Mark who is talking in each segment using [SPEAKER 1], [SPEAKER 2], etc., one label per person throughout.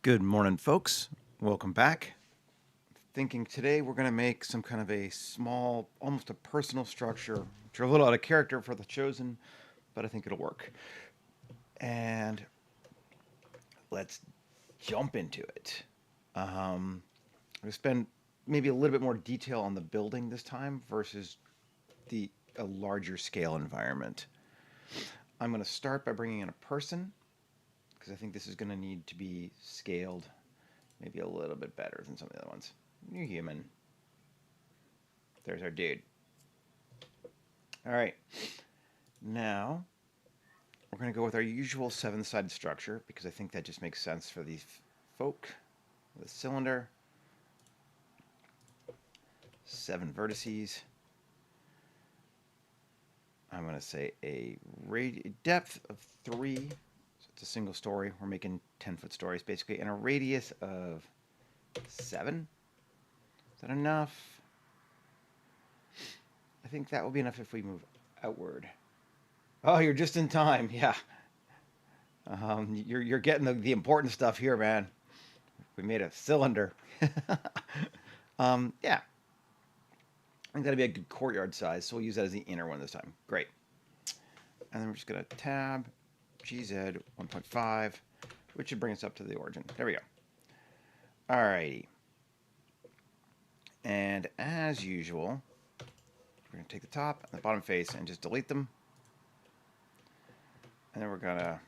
[SPEAKER 1] Good morning, folks. Welcome back. Thinking today we're going to make some kind of a small, almost a personal structure, which are a little out of character for the chosen, but I think it'll work. And let's jump into it. We spend maybe a little bit more detail on the building this time versus a larger scale environment. I'm going to start by bringing in a person because I think this is going to need to be scaled maybe a little bit better than some of the other ones. New human. There's our dude. All right. Now, we're going to go with our usual 7-sided structure because I think that just makes sense for these folk. The cylinder, 7 vertices. I'm going to say a depth of 3. So it's a single story. We're making 10-foot stories basically, and a radius of 7. Is that enough? I think that will be enough if we move outward. Oh, you're just in time. Yeah. You're getting the important stuff here, man. We made a cylinder. Yeah. I think that'll be a good courtyard size, so we'll use that as the inner one this time. Great. And then we're just going to tab GZ 1.5, which should bring us up to the origin. There we go. Alrighty. And as usual, we're going to take the top and the bottom face and just delete them. And then we're going to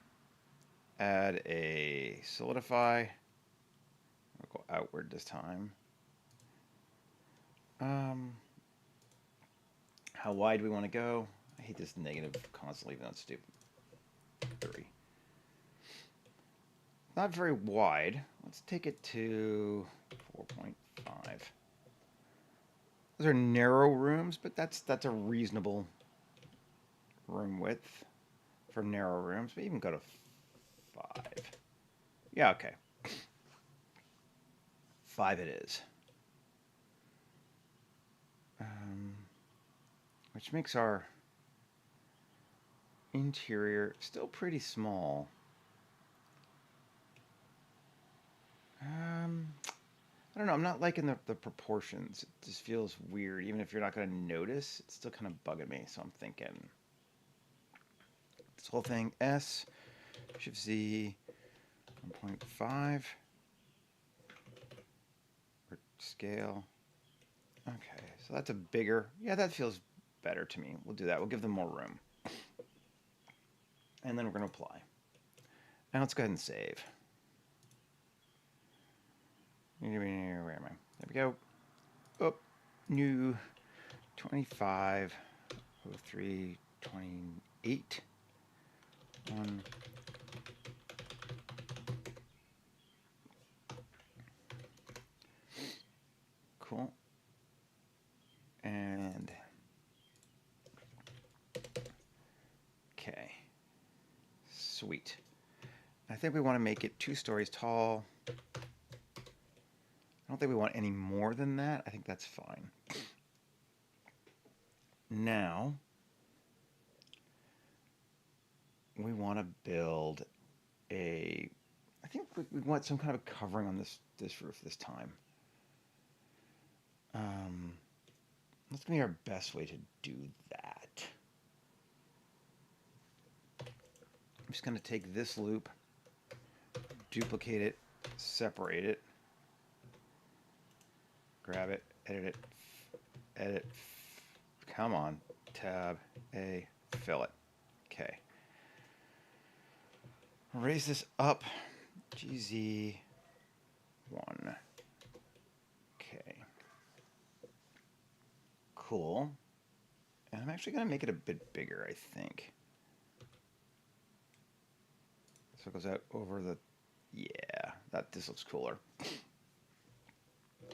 [SPEAKER 1] add a solidify. We'll go outward this time. How wide do we want to go? I hate this negative constantly, even though it's stupid. 3. Not very wide. Let's take it to 4.5. Those are narrow rooms, but that's a reasonable room width for narrow rooms. We even go to 5. Yeah, okay. 5 it is. Which makes our interior still pretty small. I don't know. I'm not liking the proportions. It just feels weird. Even if you're not going to notice, it's still kind of bugging me. So I'm thinking this whole thing S, Shift Z, 1.5, or scale. Okay, so that's a bigger. Yeah, that feels better to me. We'll do that. We'll give them more room. And then we're going to apply. Now let's go ahead and save. Where am I? There we go. Oh, new 25, 03, 28, 1. Cool. And okay. Sweet. I think we want to make it 2 stories tall. I don't think we want any more than that. I think that's fine. Now, we want to build I think we want some kind of a covering on this roof this time. That's going to be our best way to do that. I'm just going to take this loop, duplicate it, separate it, grab it, edit, come on, tab, A, fill it. Okay. Raise this up, GZ1. Okay. Cool. And I'm actually going to make it a bit bigger, I think. So it goes out over the, yeah, this looks cooler.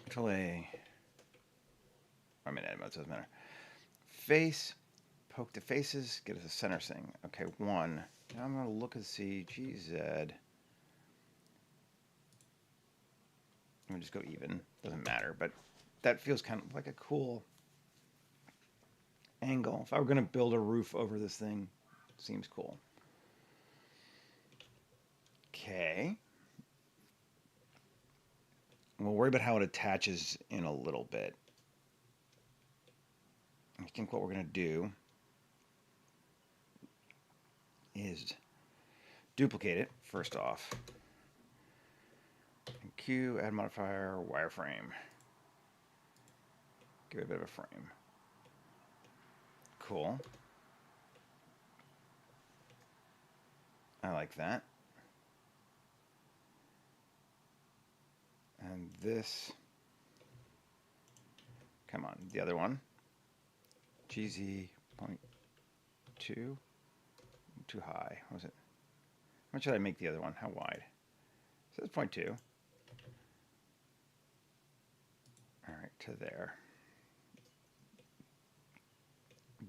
[SPEAKER 1] Control A. I'm in edit mode, so it doesn't matter. Face, poke the faces, get us a center thing. Okay, 1. Now I'm going to look and see, GZ. Let me just go even. Doesn't matter, but that feels kind of like a cool angle. If I were going to build a roof over this thing, seems cool. Okay. we'll worry about how it attaches in a little bit. I think what we're going to do is duplicate it first off. And Q, add modifier, wireframe. Give it a bit of a frame. Cool. I like that. And this, come on, the other one. GZ 0.2, too high. What was it? How much should I make the other one? How wide? So it's 0.2. All right, to there.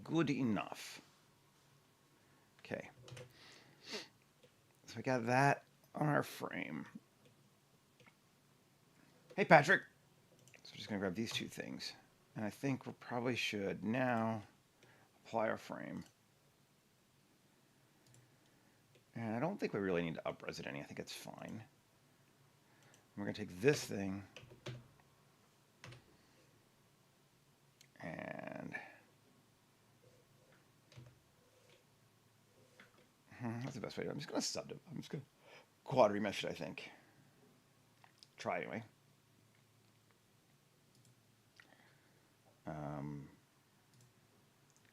[SPEAKER 1] Good enough. Okay. So we got that on our frame. Hey, Patrick. So we're just going to grab these two things. And I think we probably should now apply our frame. And I don't think we really need to up-res it any. I think it's fine. We're going to take this thing and that's the best way to do it. I'm just going to subdivide. I'm just going to quad remesh it, I think. Try anyway.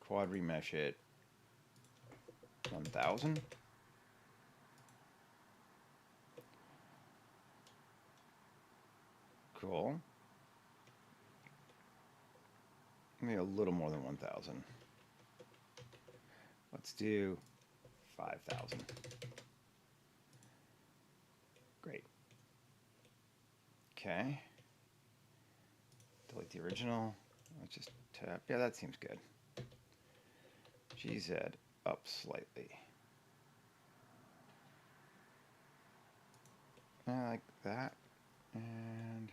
[SPEAKER 1] Quad remesh it 1000. Cool. Maybe a little more than 1000. Let's do 5000. Great. Okay. Delete the original. Let's just tap. Yeah, that seems good. GZ up slightly. I like that. And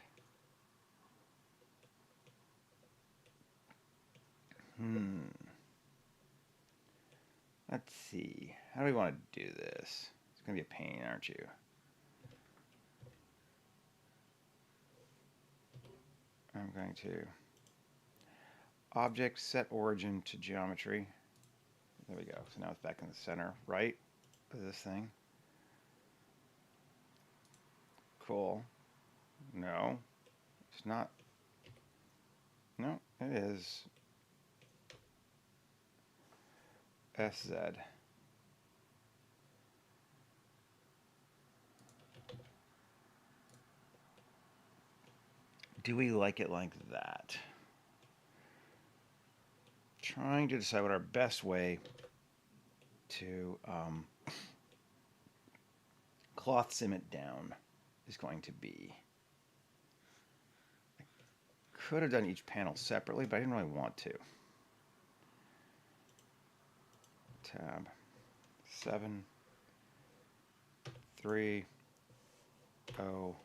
[SPEAKER 1] let's see. How do we want to do this? It's going to be a pain, aren't you? I'm going to object set origin to geometry. There we go. So now it's back in the center, right, of this thing. Cool. No, it's not. No, it is SZ. Do we like it like that? Trying to decide what our best way to cloth sim it down is going to be. I could have done each panel separately, but I didn't really want to. Tab 7 3 0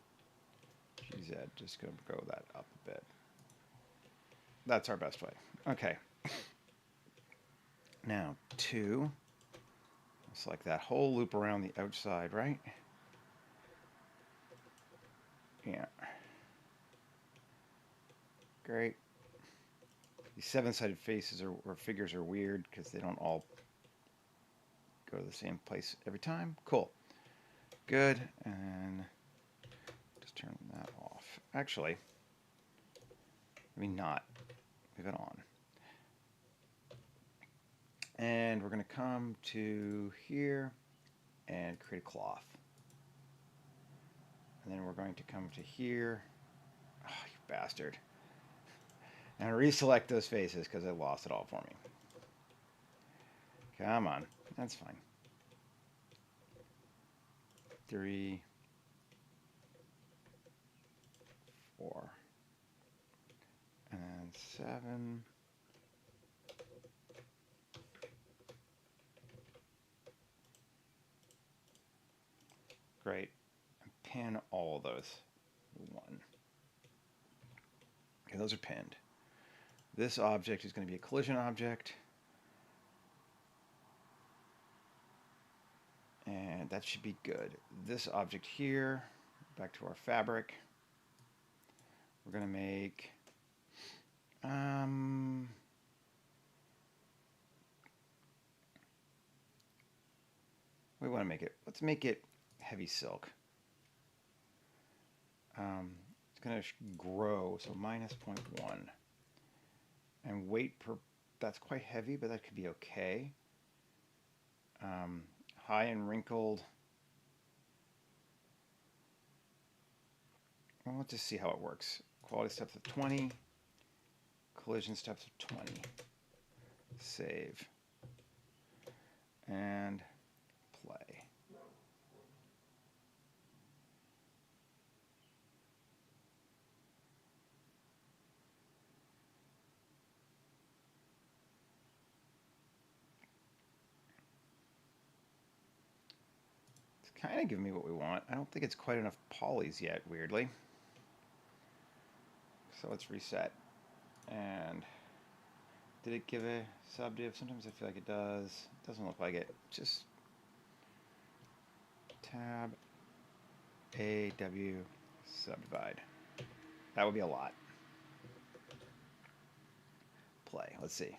[SPEAKER 1] GZ. Just gonna go that up a bit. That's our best way. Okay. Now 2. Select that whole loop around the outside, right? Yeah. Great. These 7-sided faces or figures are weird because they don't all go to the same place every time. Cool. Good. And just turn that off. Actually, let me not leave it on. And we're going to come to here and create a cloth. And then we're going to come to here. Oh, you bastard. And reselect those faces because it lost it all for me. Come on. That's fine. 3, 4, and 7. Great. And pin all of those. 1. Okay, those are pinned. This object is going to be a collision object. And that should be good. This object here, back to our fabric. We're going to make, we want to make it, let's make it heavy silk. It's going to grow, so minus 0.1. And weight per, that's quite heavy, but that could be okay. High and wrinkled. Well, let's just see how it works. Quality steps of 20. Collision steps of 20. Save. And play. It's kind of giving me what we want. I don't think it's quite enough polys yet, weirdly. So let's reset. And did it give a subdiv? Sometimes I feel like it does. It doesn't look like it. Just tab AW subdivide. That would be a lot. Play. Let's see.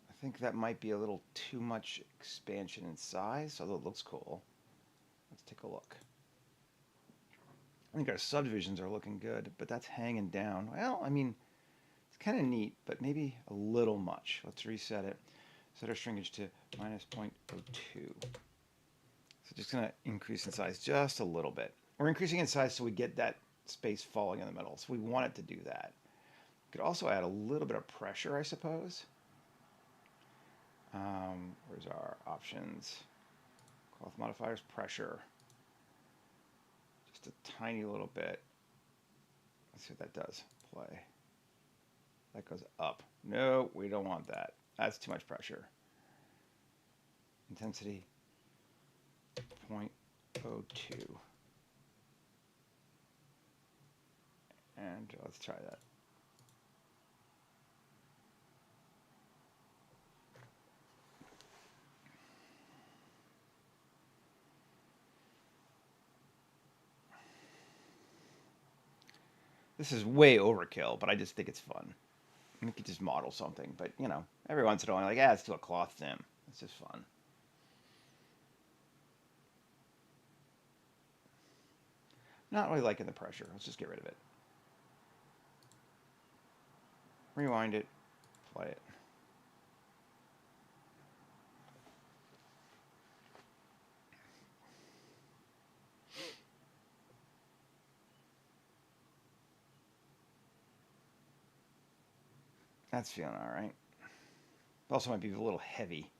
[SPEAKER 1] I think that might be a little too much expansion in size, although it looks cool. Let's take a look. I think our subdivisions are looking good, but that's hanging down. Well, I mean, it's kind of neat, but maybe a little much. Let's reset it. Set our shrinkage to minus 0.02. So just going to increase in size just a little bit. We're increasing in size so we get that space falling in the middle. So we want it to do that. Could also add a little bit of pressure, I suppose. Where's our options? Cloth modifiers, pressure. Just a tiny little bit. Let's see what that does. Play. That goes up. No, we don't want that. That's too much pressure. Intensity 0.02. And let's try that. This is way overkill, but I just think it's fun. We could just model something, but you know, every once in a while, like, let's do a cloth sim. It's just fun. Not really liking the pressure. Let's just get rid of it. Rewind it. Play it. That's feeling all right. Also might be a little heavy.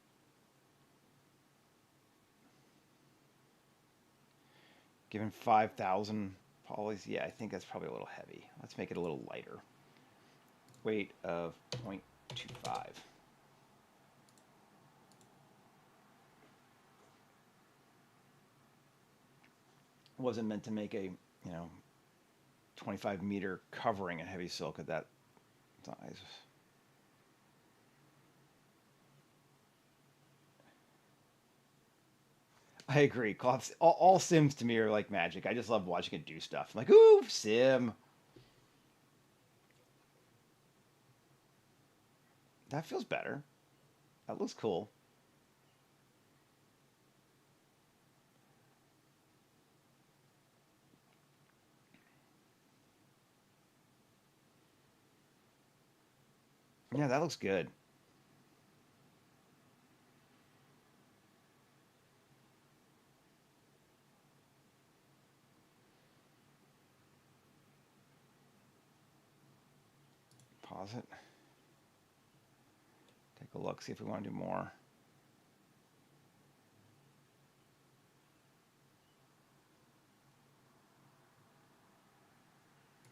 [SPEAKER 1] Given 5,000 polys, yeah, I think that's probably a little heavy. Let's make it a little lighter. Weight of 0.25. Wasn't meant to make a, 25-meter covering in heavy silk at that size. I agree. Cloths, all sims to me are like magic. I just love watching it do stuff. I'm like, ooh, sim. That feels better. That looks cool. Yeah, that looks good. Pause it. Take a look, see if we want to do more.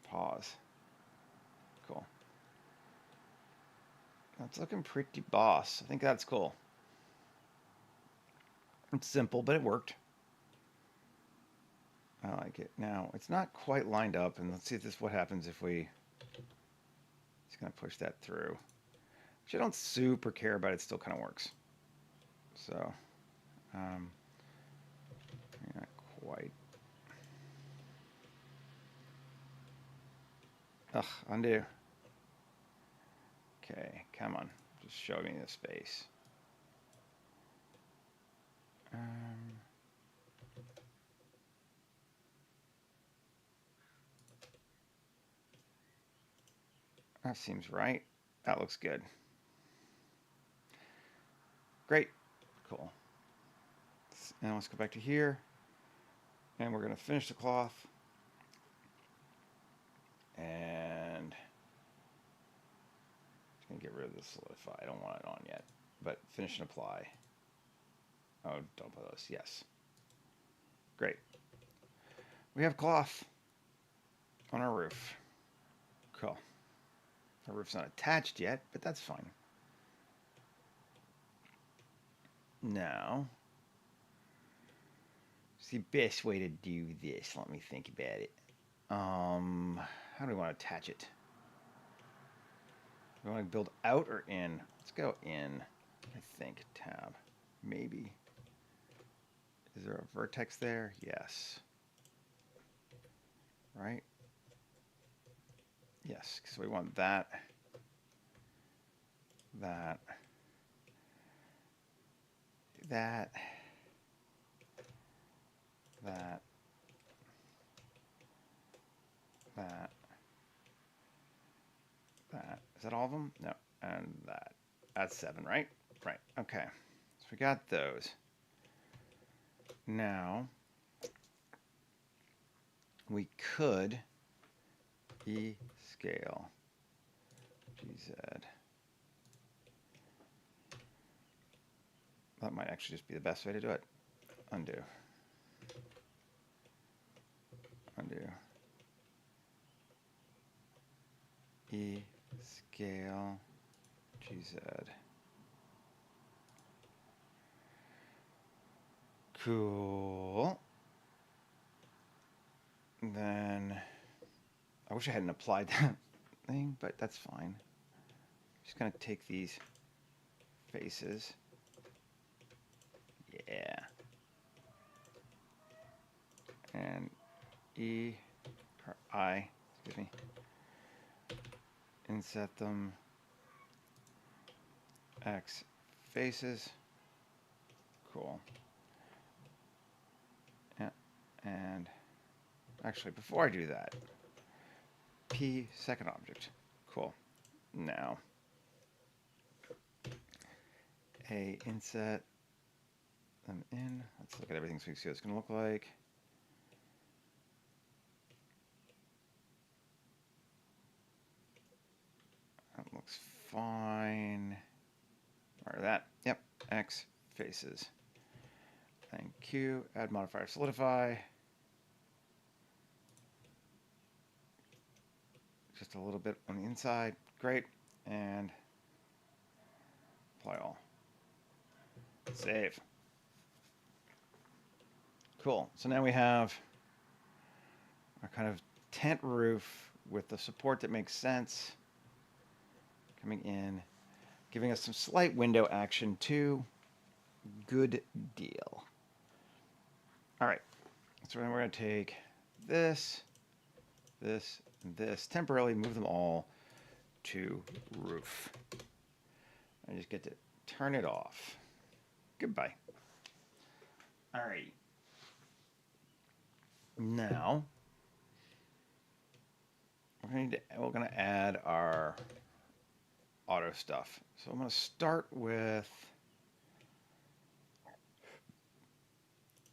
[SPEAKER 1] Pause. Cool. That's looking pretty boss. I think that's cool. It's simple, but it worked. I like it. Now, it's not quite lined up, and let's see if what happens if we... Just going to push that through. Which I don't super care about. It still kind of works. So, not quite. Ugh, undo. Okay, come on. Just show me the space. That seems right. That looks good. Great. Cool. Now let's go back to here. And we're going to finish the cloth. And just going to get rid of the solidify. I don't want it on yet. But finish and apply. Oh, don't put those. Yes. Great. We have cloth on our roof. Cool. Our roof's not attached yet, but that's fine. Now, it's the best way to do this. Let me think about it. How do we want to attach it? Do we want to build out or in? Let's go in. I think tab. Maybe. Is there a vertex there? Yes. Right? Yes, because we want that. That. That. That. That. That. Is that all of them? No. And that. That's 7, right? Right. Okay. So we got those. Now, we could scale GZ. That might actually just be the best way to do it. Undo. Undo. Scale GZ. Cool. Then I wish I hadn't applied that thing, but that's fine. Just gonna take these faces. Yeah. And excuse me. Inset them. X faces. Cool. Yeah. And actually, before I do that, P second object. Cool. Now, inset them in. Let's look at everything so we see what it's going to look like. That looks fine. Or that. Yep. X faces. Thank you. Add modifier solidify. Just a little bit on the inside. Great. And apply all. Save. Cool. So now we have our kind of tent roof with the support that makes sense coming in, giving us some slight window action too. Good deal. All right. So then we're going to take this, this, and this, temporarily move them all to roof. I just get to turn it off. Goodbye. All right. Now, we're going to add our auto stuff. So I'm going to start with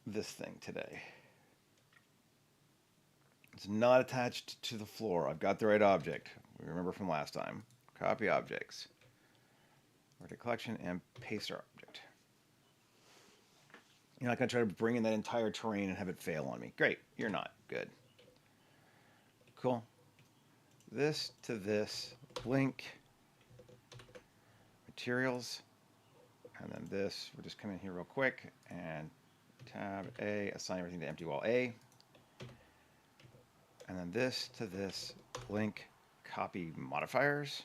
[SPEAKER 1] this thing today. It's not attached to the floor. I've got the right object. We remember from last time. Copy objects. Or to collection and paste our object. You're not going to try to bring in that entire terrain and have it fail on me. Great. You're not. Good. Cool. This to this. Link. materials. And then this, we'll just come in here real quick and tab A, assign everything to empty wall A. And then this to this, link, copy modifiers.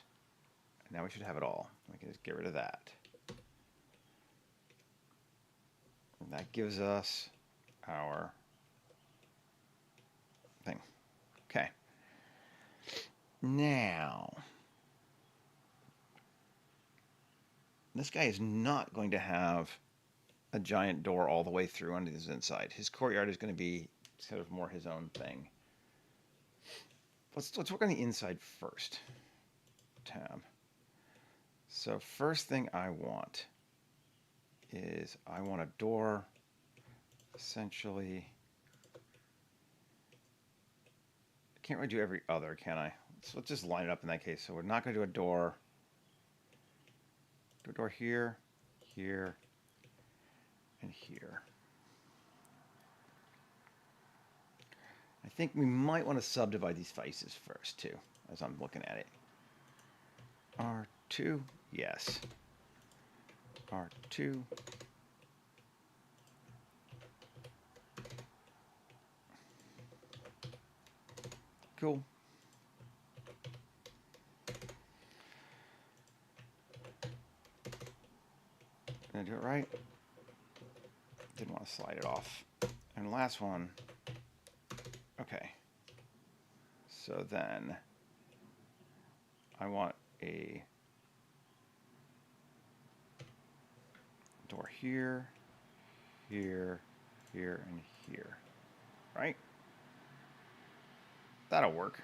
[SPEAKER 1] And now we should have it all. We can just get rid of that. And that gives us our thing. Okay. Now, this guy is not going to have a giant door all the way through on his inside. His courtyard is going to be sort of more his own thing. Let's work on the inside first. Tab. So first thing I want is I want a door essentially. I can't really do every other, can I? So let's just line it up in that case. So we're not going to do a door. Do a door here, here, and here. I think we might want to subdivide these faces first too, as I'm looking at it. R2, yes. R2. Cool. Did I do it right? Didn't want to slide it off. And last one. Okay. So then I want a door here, here, here, and here. Right? That'll work.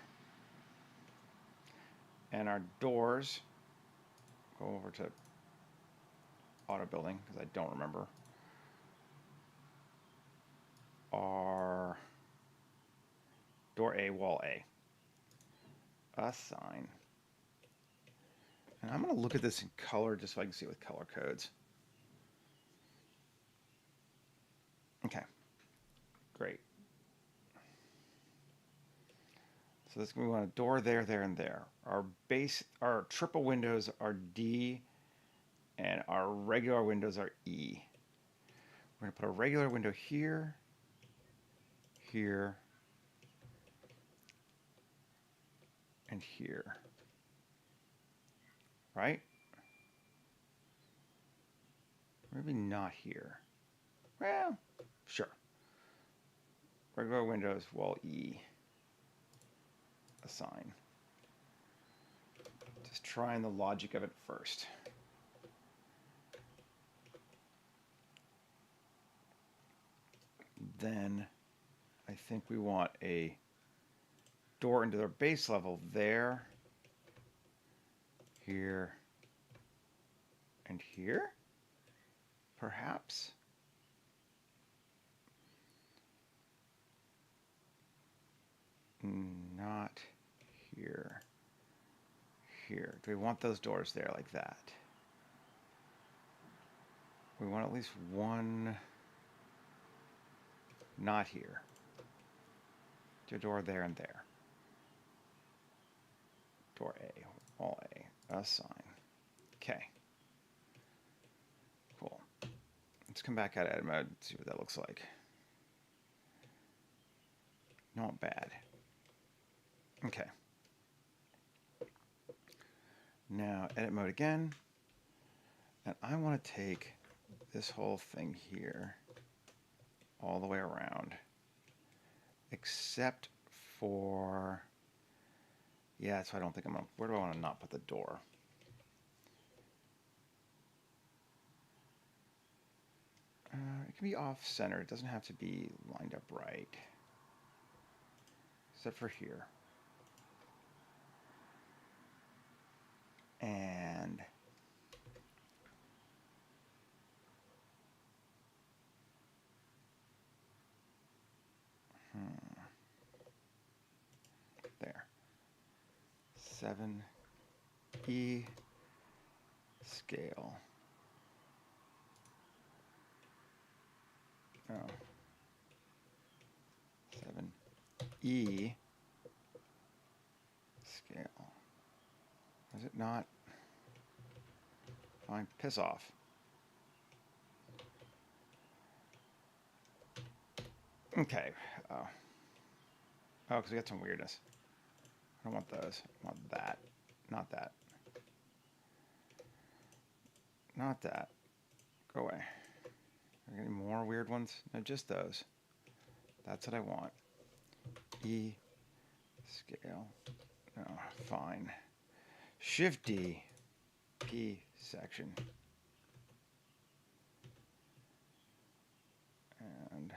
[SPEAKER 1] And our doors, go over to auto building because I don't remember, are door A, wall A. Assign. And I'm going to look at this in color just so I can see it with color codes. Okay, great. So this we want a door there, there, and there. Our triple windows are D, and our regular windows are E. We're going to put a regular window here, here, and here. Right? Maybe not here. Well, sure. Regular windows, wall E. Assign. Just trying the logic of it first. Then I think we want a door into their base level there, here, and here, perhaps. Not here. Here. Do we want those doors there like that? We want at least one not here. Do a door there and there. Door A, wall A, assign. Okay. Cool. Let's come back out of edit mode and see what that looks like. Not bad. Okay. Now edit mode again. And I want to take this whole thing here all the way around. Except for, yeah, so I don't think I'm gonna, where do I want to not put the door? It can be off center. It doesn't have to be lined up right. Except for here. And there. 7E scale. Oh. 7E scale. Is it not? Fine. Piss off. Okay. Oh. Oh, because we got some weirdness. I don't want those. I want that. Not that. Not that. Go away. Are there any more weird ones? No, just those. That's what I want. E. Scale. Oh, fine. Shift D. P section. And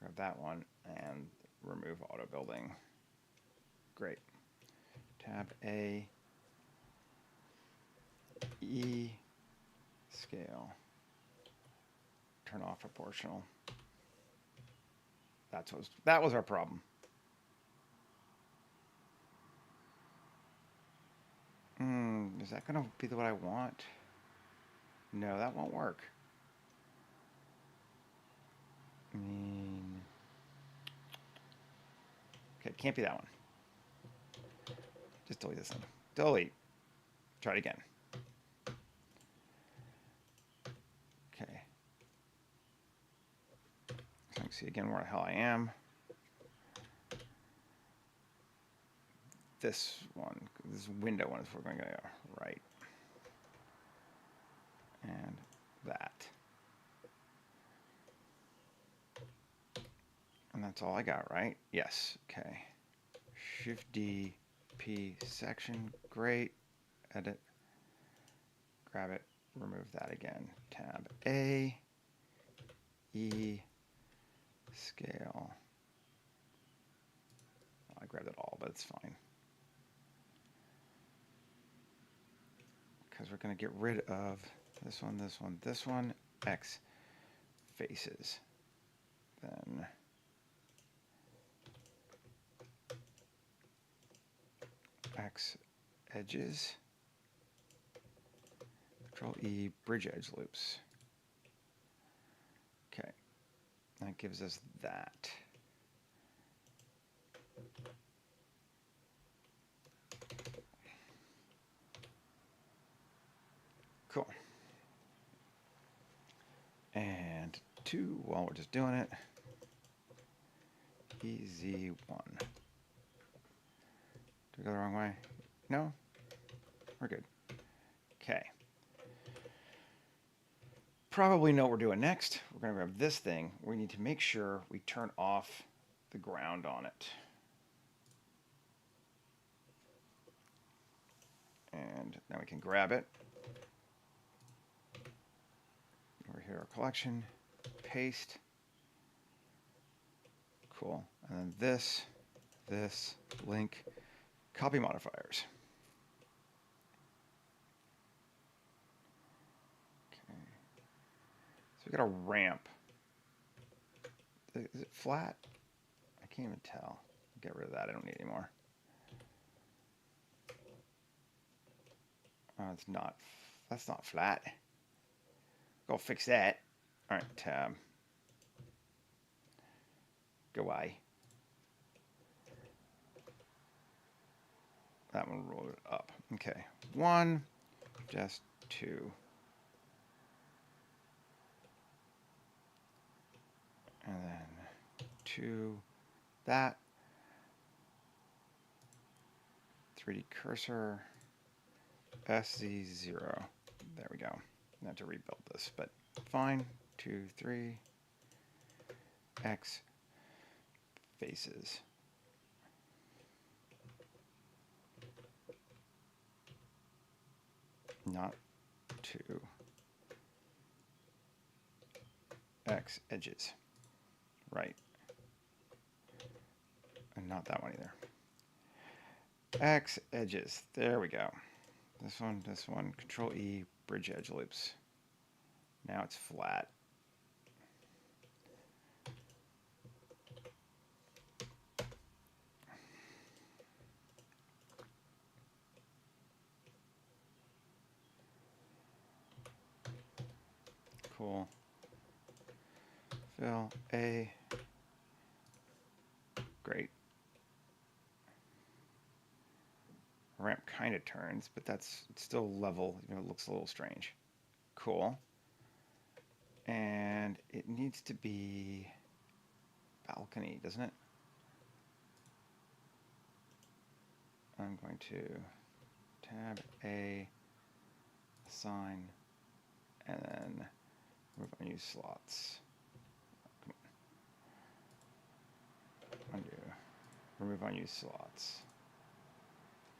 [SPEAKER 1] grab that one and remove auto building. Great. Tab A. E. Scale. Turn off proportional. That was our problem. Is that going to be what I want? No, that won't work. I mean, okay, can't be that one. Just delete this one. Delete. Try it again. Okay. So I can see again where the hell I am. This one, this window one is where we're going to go right. And that. And that's all I got, right? Yes. Okay. Shift D, P section. Great. Edit. Grab it. Remove that again. Tab A. E. Scale. I grabbed it all, but it's fine. Because we're going to get rid of this one, this one, this one. X faces. Then X edges. Control E, bridge edge loops. Okay, that gives us that. Cool. And 2, while we're just doing it, EZ1. Did we go the wrong way? No? We're good. Okay. Probably know what we're doing next. We're going to grab this thing. We need to make sure we turn off the ground on it. And now we can grab it. Over here, our collection, paste. Cool. And then this, link, copy modifiers. Okay. So we got a ramp. Is it flat? I can't even tell. Get rid of that. I don't need it anymore. Oh, it's not. That's not flat. Go fix that. All right, tab. Go away. That one rolled it up. Okay, 1, just 2. And then 2, that. 3D cursor, SZ0. There we go. I have to rebuild this, but fine. 2, 3. X faces. Not 2. X edges. Right. And not that one either. X edges. There we go. This one. Control E, bridge edge loops. Now it's flat. Cool. Fill A. Great. ramp kind of turns, but it's still level. You know, it looks a little strange. Cool. And it needs to be balcony, doesn't it? I'm going to tab A, assign, and then remove unused slots. Undo. Remove unused slots.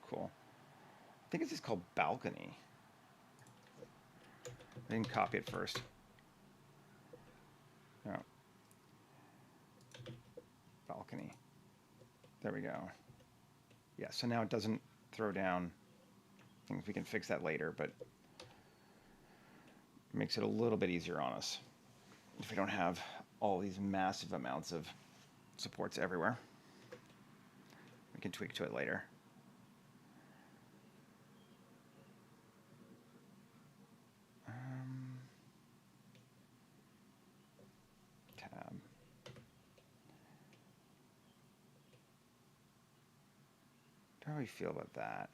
[SPEAKER 1] Cool. I think it's just called balcony. I didn't copy it first. No. Balcony. There we go. Yeah, so now it doesn't throw down things. We can fix that later, but it makes it a little bit easier on us if we don't have all these massive amounts of supports everywhere. We can tweak to it later. Tab. How do we feel about that?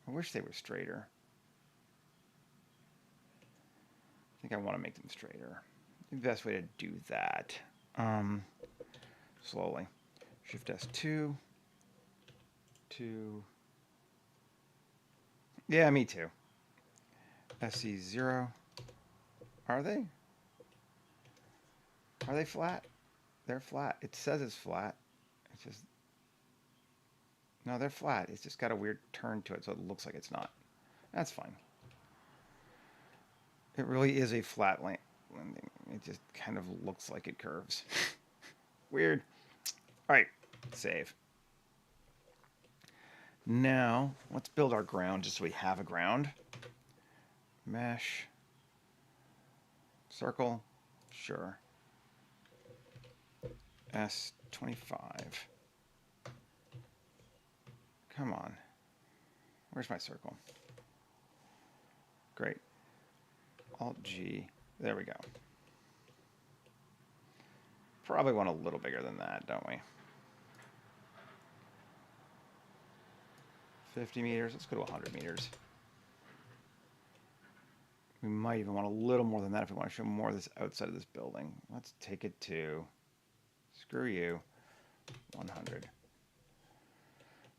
[SPEAKER 1] I wish they were straighter. I think I want to make them straighter. The best way to do that, slowly. Shift S2. 2. Yeah, me too. SC0. Are they? Are they flat? They're flat. It says it's flat. It's just... No, they're flat. It's just got a weird turn to it, so it looks like it's not. That's fine. It really is a flat landing. It just kind of looks like it curves. Weird. All right, save. Now, let's build our ground just so we have a ground. Mesh. Circle. Sure. S25. Come on. Where's my circle? Great. Alt-G. There we go. Probably want a little bigger than that, don't we? 50 meters. Let's go to 100 meters. We might even want a little more than that if we want to show more of this outside of this building. Let's take it to, screw you, 100.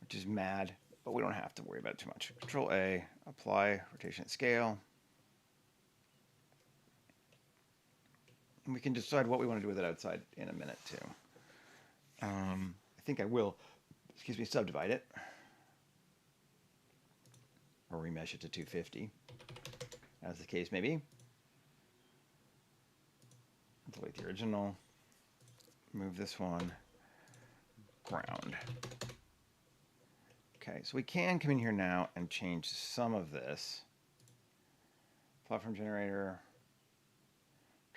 [SPEAKER 1] Which is mad, but we don't have to worry about it too much. Control A, apply rotation at scale. And we can decide what we want to do with it outside in a minute too. I think I will, subdivide it. Or remesh it to 250, as the case may be. Delete the original. Move this one. Ground. Okay, so we can come in here now and change some of this. Platform generator.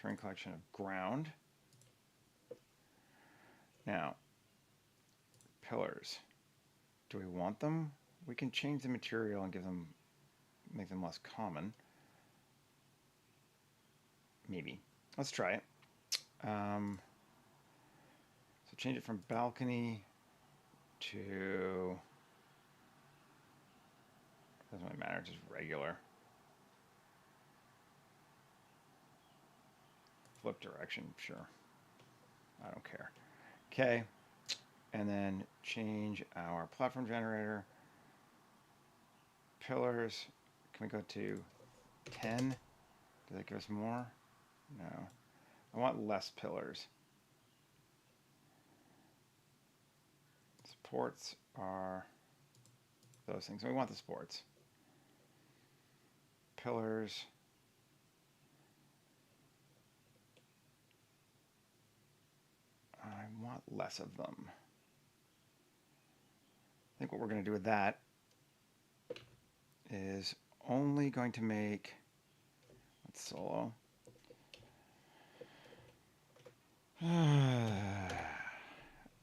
[SPEAKER 1] Terrain collection of ground. Now, pillars. Do we want them? We can change the material and make them less common. Maybe. Let's try it. So change it from balcony to, doesn't really matter, just regular. Flip direction, sure. I don't care. Okay. And then change our platform generator. Pillars, can we go to 10? Does that give us more? No. I want less pillars. Supports are those things. So we want the supports. Pillars. I want less of them. I think what we're going to do with that is only going to make, let's solo.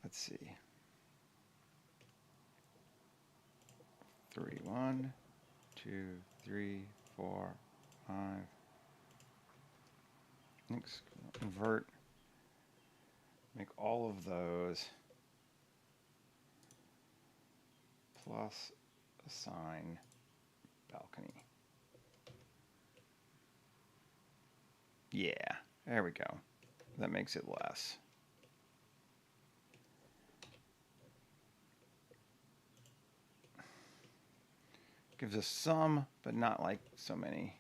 [SPEAKER 1] Let's see. 3, 1, 2, 3, 4, 5. Next, invert. Make all of those plus assign balcony. Yeah, there we go. That makes it less. Gives us some, but not like so many.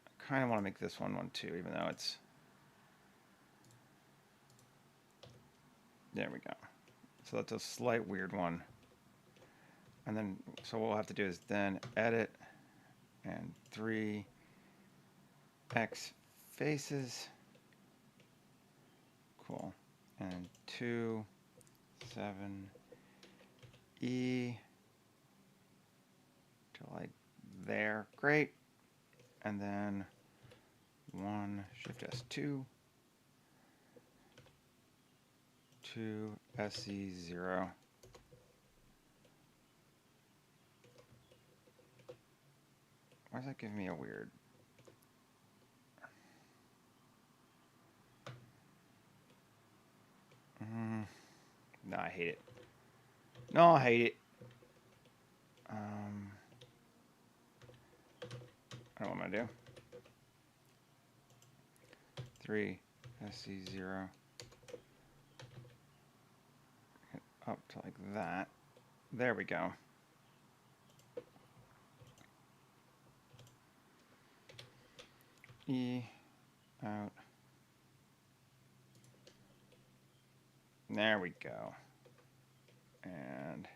[SPEAKER 1] I kind of want to make this one too, even though it's... There we go. So that's a slight weird one. And then, so what we'll have to do is then edit and 3 X faces. Cool. And 2, 7, E to like there. Great. And then 1 Shift S2 to SC0. Why is that giving me a weird? No, I hate it. No, I hate it. I don't know what I'm gonna do. 3 SC0 up to like that. There we go. E out. There we go. And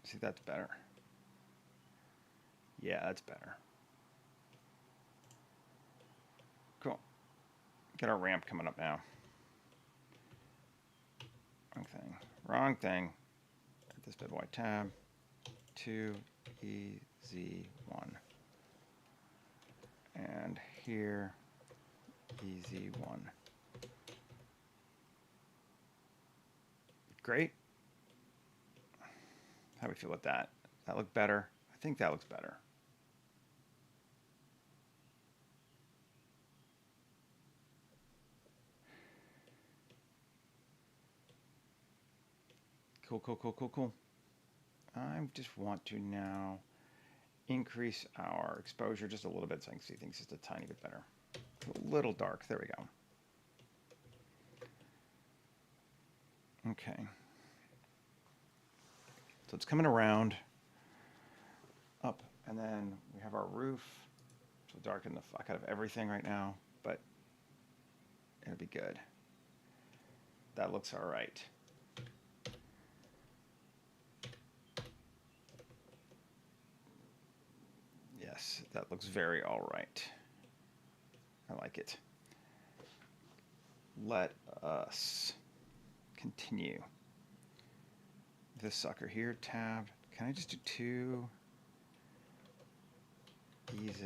[SPEAKER 1] see, that's better. Yeah, that's better. Cool. Get our ramp coming up now. Wrong thing. Wrong thing. Hit this bad boy. Tab 2 EZ1. And here EZ1. Great. How do we feel with that? Does that look better? I think that looks better. Cool, cool, cool, cool, cool. I just want to now increase our exposure just a little bit so I can see things just a tiny bit better. A little dark. There we go. Okay. So it's coming around up, and then we have our roof. So darken the fuck out of everything right now, but it'll be good. That looks all right. Yes, that looks very all right. I like it. Let us continue. This sucker here, tab. Can I just do 2 EZ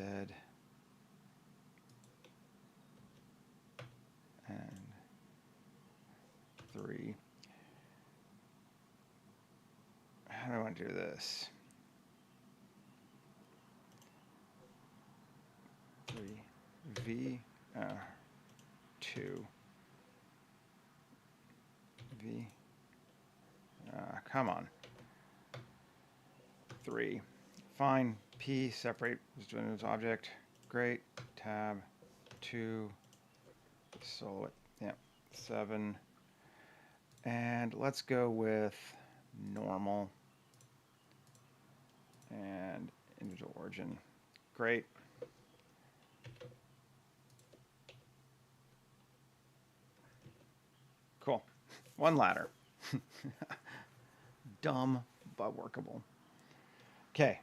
[SPEAKER 1] and 3? How do I want to do this? 3 V 2 V. Come on. 3. Fine. P separate this object. Great. Tab 2. Solo it. Yeah. 7. And let's go with normal and individual origin. Great. Cool. One ladder. Dumb, but workable. Okay.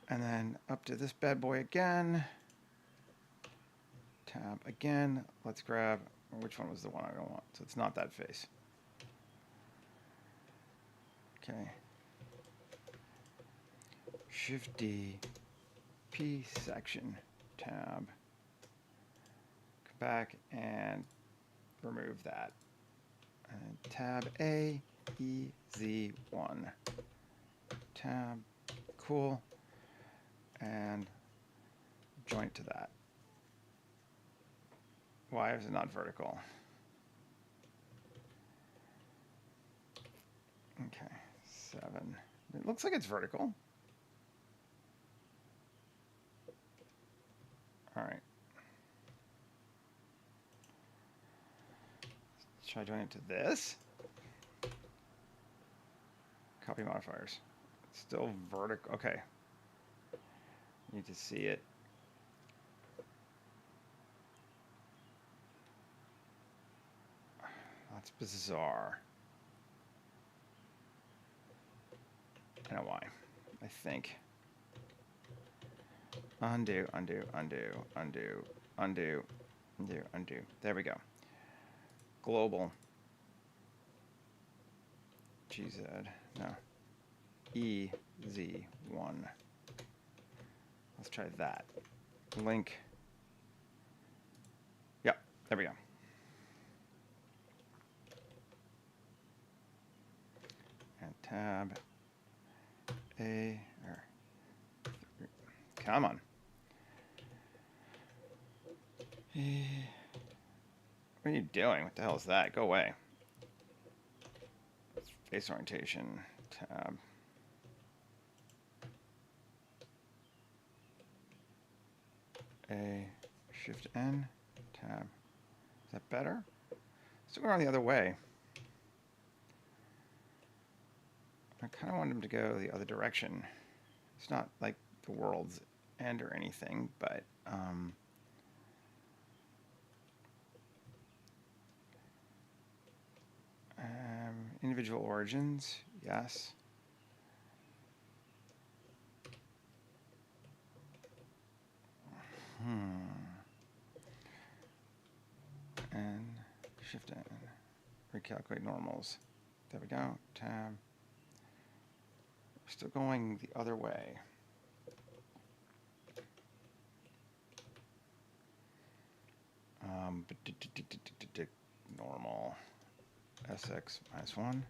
[SPEAKER 1] And then up to this bad boy again. Tab again. Let's grab, which one was the one I don't want? So it's not that face. Okay. Shift D, P section, tab. Come back and remove that. And tab A, E, Z, 1. Tab, cool. And joint to that. Why is it not vertical? Okay, 7. It looks like it's vertical. All right. Try doing it to this. Copy modifiers. It's still vertical. Okay. Need to see it. That's bizarre. I know why. I think. Undo, undo, undo, undo, undo, undo, undo. There we go. Global. GZ. No. EZ1. Let's try that. Link. Yep, there we go. And tab A. Come on. What are you doing? What the hell is that? Go away. Face orientation. Tab. A. Shift N. Tab. Is that better? Still going the other way. I kind of want him to go the other direction. It's not like the world's end or anything, but individual origins, yes. And shift N, recalculate normals. There we go. Tab. We're still going the other way. Normal. SX-1.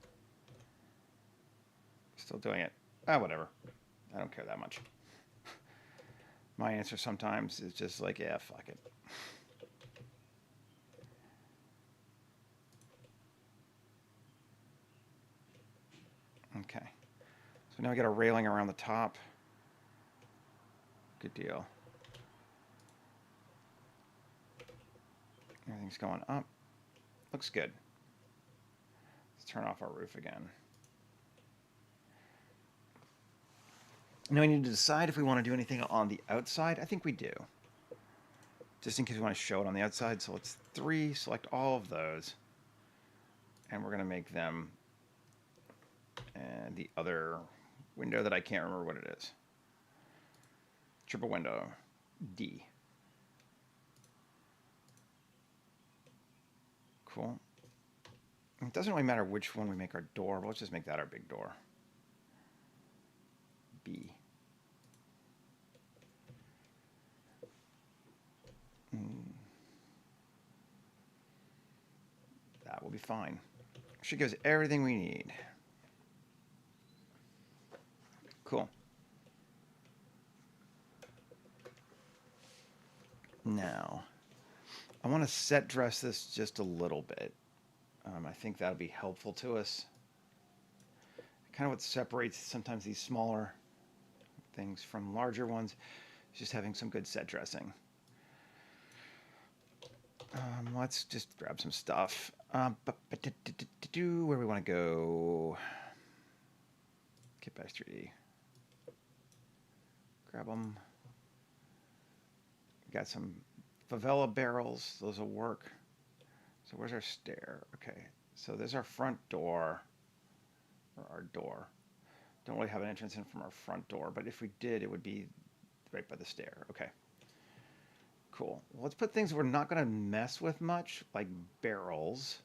[SPEAKER 1] Still doing it. Whatever. I don't care that much. My answer sometimes is just like, yeah, fuck it. Okay. So now we got a railing around the top. Good deal. Everything's going up. Looks good. Let's turn off our roof again. Now we need to decide if we want to do anything on the outside. I think we do. Just in case we want to show it on the outside. So let's 3, select all of those. And we're going to make them and the other window that I can't remember what it is. Triple window, D. Cool. It doesn't really matter which one we make our door, but let's just make that our big door. B. That will be fine. Should give us everything we need. Cool. Now, I want to set dress this just a little bit. I think that'll be helpful to us. Kind of what separates sometimes these smaller things from larger ones is just having some good set dressing. Let's just grab some stuff. Where we want to go? Kit Bash 3D. Grab them. We got some favela barrels. Those will work. So where's our stair? Okay, so there's our front door, or our door. Don't really have an entrance in from our front door, but if we did, it would be right by the stair. Okay, cool. Well, let's put things we're not going to mess with much, like barrels.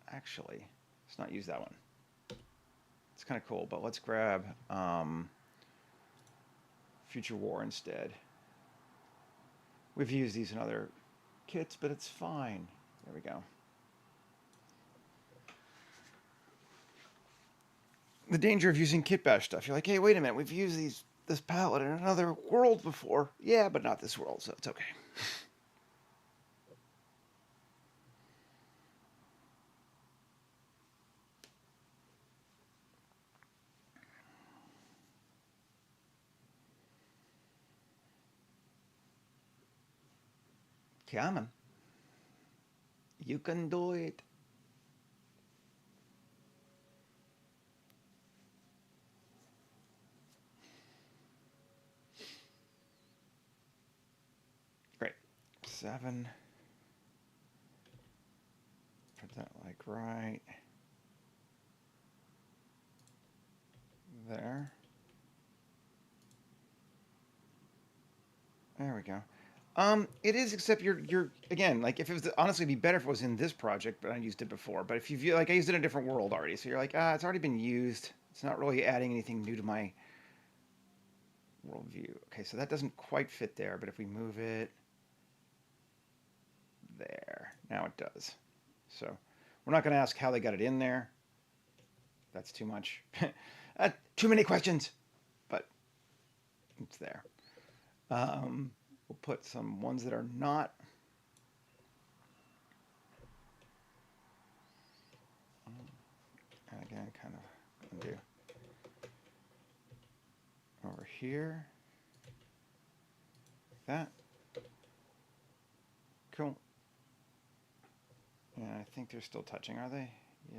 [SPEAKER 1] Actually, let's not use that one. It's kind of cool, but let's grab Future War instead. We've used these in other kits, but it's fine. There we go. The danger of using kit bash stuff. You're like, hey, wait a minute, we've used these this palette in another world before. Yeah, but not this world, so it's okay. Come on. You can do it. Great. 7. Put that like right there. There we go. It is, except you're again, like, if it was, honestly, it'd be better if it was in this project, but I used it before. But if you view, like, I used it in a different world already, so you're like, it's already been used. It's not really adding anything new to my worldview. Okay, so that doesn't quite fit there, but if we move it there, now it does. So we're not going to ask how they got it in there. That's too much. Too many questions, but it's there. We'll put some ones that are not. And again, kind of undo. Over here. Like that. Cool. And I think they're still touching, are they?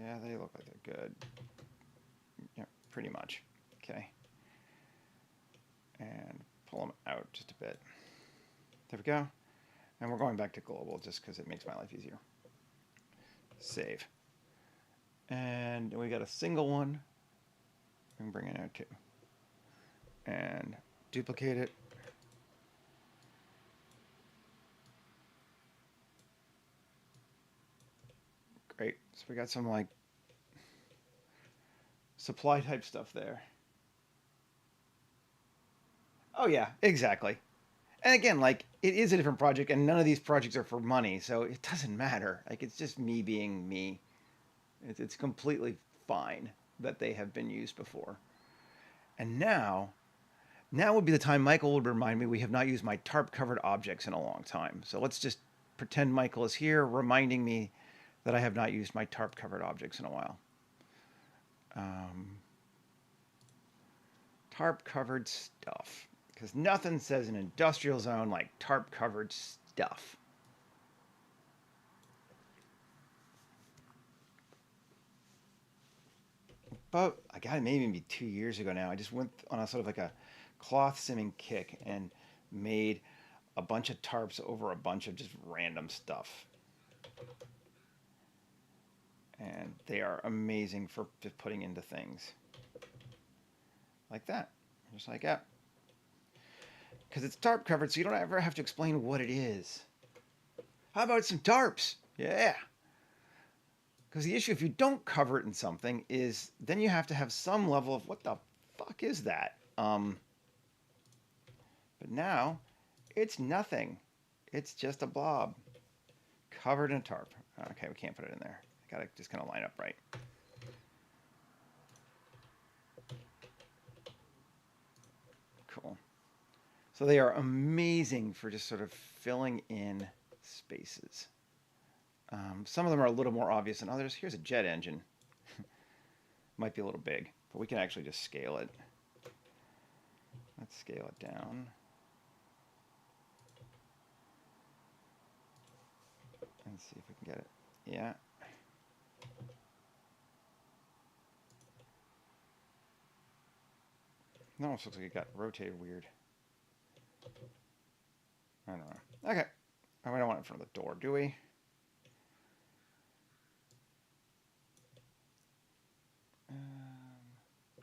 [SPEAKER 1] Yeah, they look like they're good. Yeah, pretty much. Okay. And pull them out just a bit. There we go. And we're going back to global just because it makes my life easier. Save. And we got a single one. We can bring it out too. And duplicate it. Great. So we got some like supply type stuff there. Oh yeah, exactly. And again, like, it is a different project, and none of these projects are for money, so it doesn't matter. Like, it's just me being me. It's completely fine that they have been used before. And now would be the time Michael would remind me we have not used my tarp covered objects in a long time. So let's just pretend Michael is here, reminding me that I have not used my tarp covered objects in a while. Tarp covered stuff. Because nothing says an industrial zone like tarp covered stuff. But I got it maybe 2 years ago now. I just went on a sort of like a cloth simming kick and made a bunch of tarps over a bunch of just random stuff. And they are amazing for just putting into things. Like that. Just like that. Because it's tarp covered, so you don't ever have to explain what it is. How about some tarps? Yeah. Because the issue, if you don't cover it in something, is then you have to have some level of what the fuck is that? But now, it's nothing. It's just a blob covered in a tarp. Okay, we can't put it in there. I gotta just kind of line up right. Cool. So they are amazing for just sort of filling in spaces. Some of them are a little more obvious than others. Here's a jet engine. Might be a little big, but we can actually just scale it. Let's scale it down. And see if we can get it. Yeah. It almost looks like it got rotated weird. I don't know. Okay. Oh, we don't want it in front of the door, do we?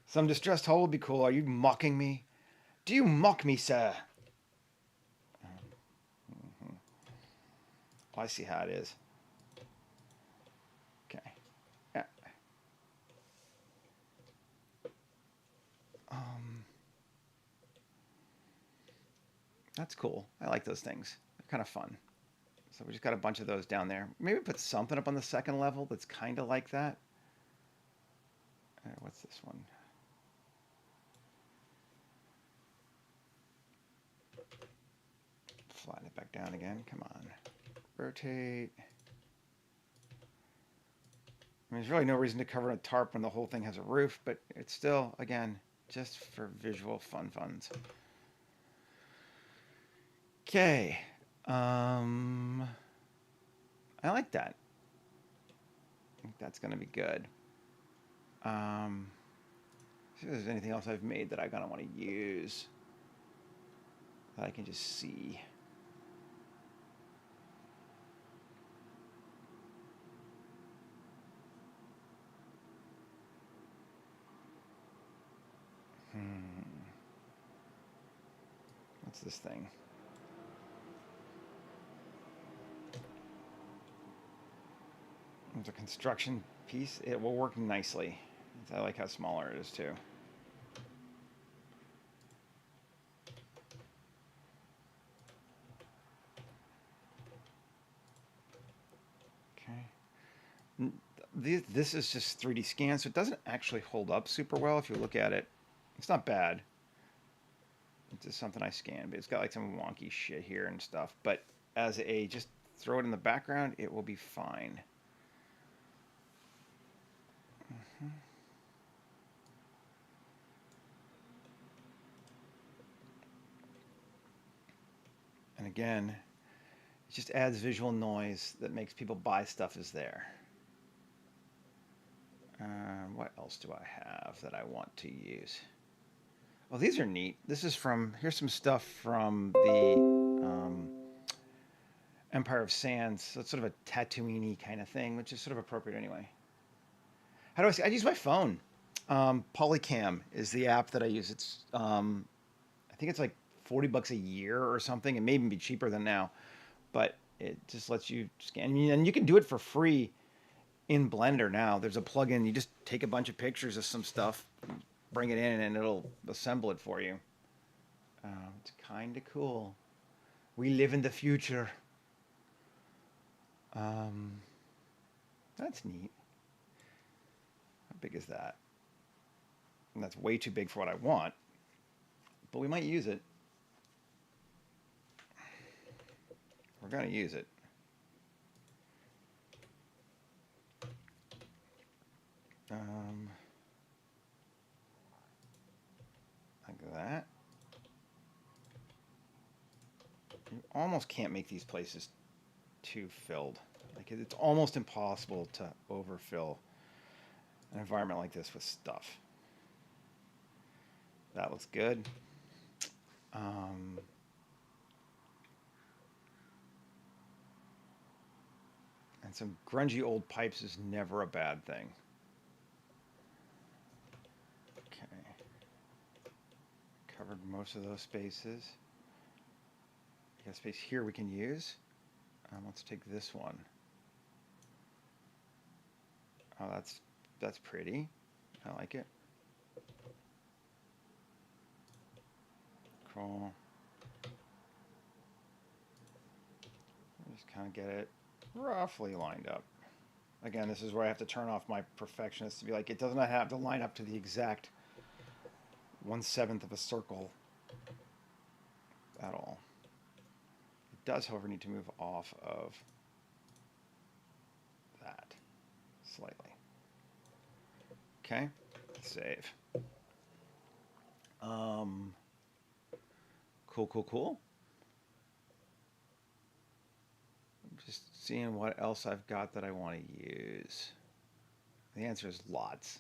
[SPEAKER 1] Some distressed hole would be cool. Are you mocking me? Do you mock me, sir? Oh, I see how it is. Okay. Yeah. That's cool. I like those things. They're kind of fun. So we just got a bunch of those down there. Maybe put something up on the second level that's kind of like that. What's this one? down again. Come on. Rotate. I mean, there's really no reason to cover a tarp when the whole thing has a roof, but it's still, again, just for visual funs. Okay. I like that. I think that's going to be good. See if there's anything else I've made that I kind of want to use that I can just see. What's this thing? It's a construction piece. It will work nicely. I like how smaller it is too. Okay. This is just 3D scan, so it doesn't actually hold up super well if you look at it. It's not bad. It's just something I scanned, but it's got like some wonky shit here and stuff. But as a just throw it in the background, it will be fine. And again, it just adds visual noise that makes people buy stuff is there. What else do I have that I want to use? Oh, these are neat. This is from, here's some stuff from the Empire of Sands. So it's sort of a Tatooine-y kind of thing, which is sort of appropriate anyway. How do I see? I use my phone. Polycam is the app that I use. It's, I think it's like $40 a year or something. It may even be cheaper than now, but it just lets you scan. And you can do it for free in Blender now. There's a plugin. You just take a bunch of pictures of some stuff, bring it in, and it'll assemble it for you. It's kind of cool. We live in the future. That's neat. How big is that? And that's way too big for what I want, but we might use it. We're going to use it. Like that. You almost can't make these places too filled. Like it's almost impossible to overfill an environment like this with stuff. That looks good. And some grungy old pipes is never a bad thing. Okay. Covered most of those spaces. We got space here we can use. Let's take this one. Oh, that's pretty. I like it. Cool. Just kind of get it roughly lined up. Again, this is where I have to turn off my perfectionist to be like, it does not have to line up to the exact 1/7 of a circle at all. It does, however, need to move off of that slightly. Okay, save. Cool. Just seeing what else I've got that I want to use. The answer is lots.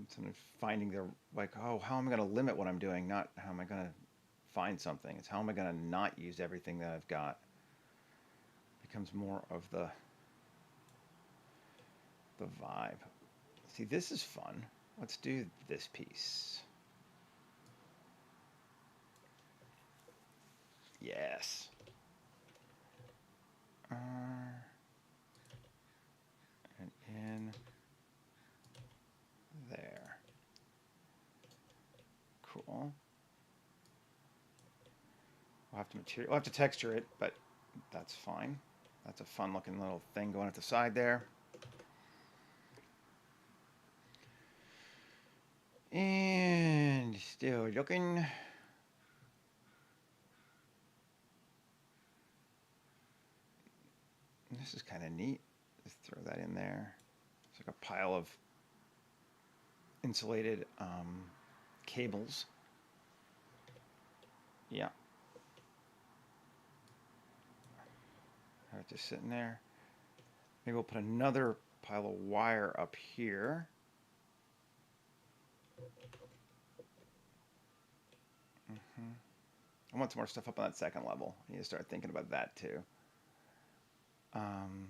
[SPEAKER 1] Someone finding their, like, oh, how am I going to limit what I'm doing? Not how am I going to find something. It's how am I going to not use everything that I've got. Becomes more of the vibe. See, this is fun. Let's do this piece. Yes. And in there. Cool. We'll have to texture it, but that's fine. That's a fun looking little thing going at the side there. And still looking. This is kind of neat. Just throw that in there. It's like a pile of insulated cables. Yeah. Have it just sitting there. Maybe we'll put another pile of wire up here. I want some more stuff up on that second level. I need to start thinking about that too. Um,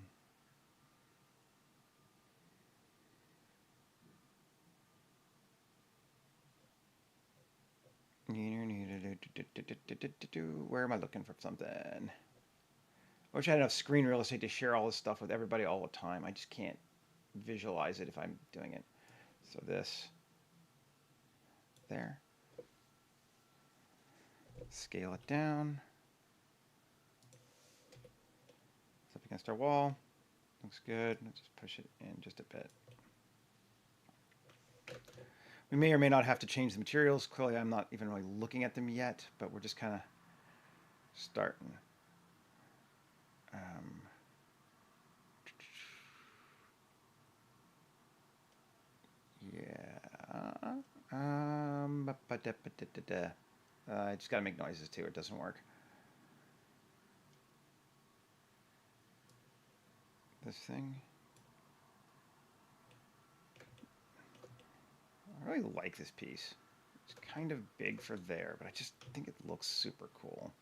[SPEAKER 1] Where am I looking for something? I wish I had enough screen real estate to share all this stuff with everybody all the time. I just can't visualize it if I'm doing it. So this, there. Scale it down. It's up against our wall. Looks good. Let's just push it in just a bit. We may or may not have to change the materials. Clearly, I'm not even really looking at them yet, but we're just kind of starting. Yeah. I just gotta make noises too. It doesn't work. This thing. I really like this piece. It's kind of big for there, but I just think it looks super cool.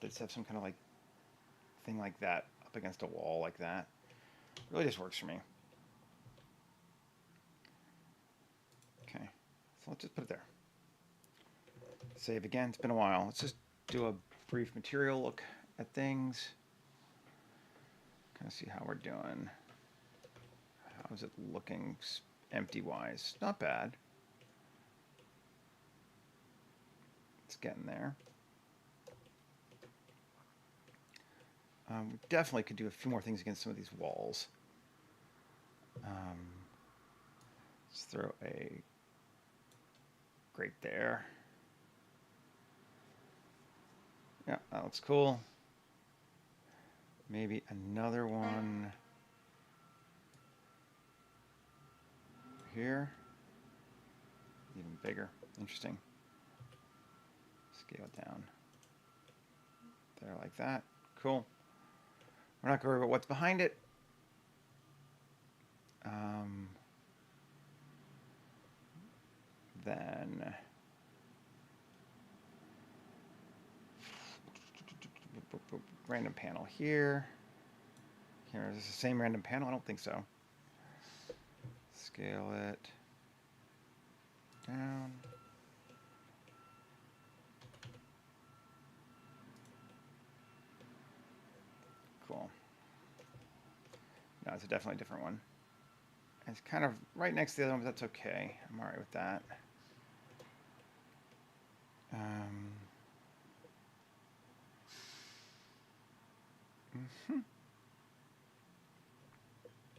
[SPEAKER 1] Let's have some kind of like thing like that up against a wall like that. It really just works for me. Okay, so let's just put it there. Save again. It's been a while. Let's just do a brief material look at things. Kind of see how we're doing. How's it looking empty-wise? Not bad. It's getting there. We definitely could do a few more things against some of these walls. Let's throw a grate there. Yeah, that looks cool. Maybe another one here. Even bigger. Interesting. Scale it down. There, like that. Cool. We're not going to worry about what's behind it. Then random panel here. Here, is this the same random panel? I don't think so. Scale it down. Cool. No, it's a definitely different one. It's kind of right next to the other one, but that's okay. I'm all right with that.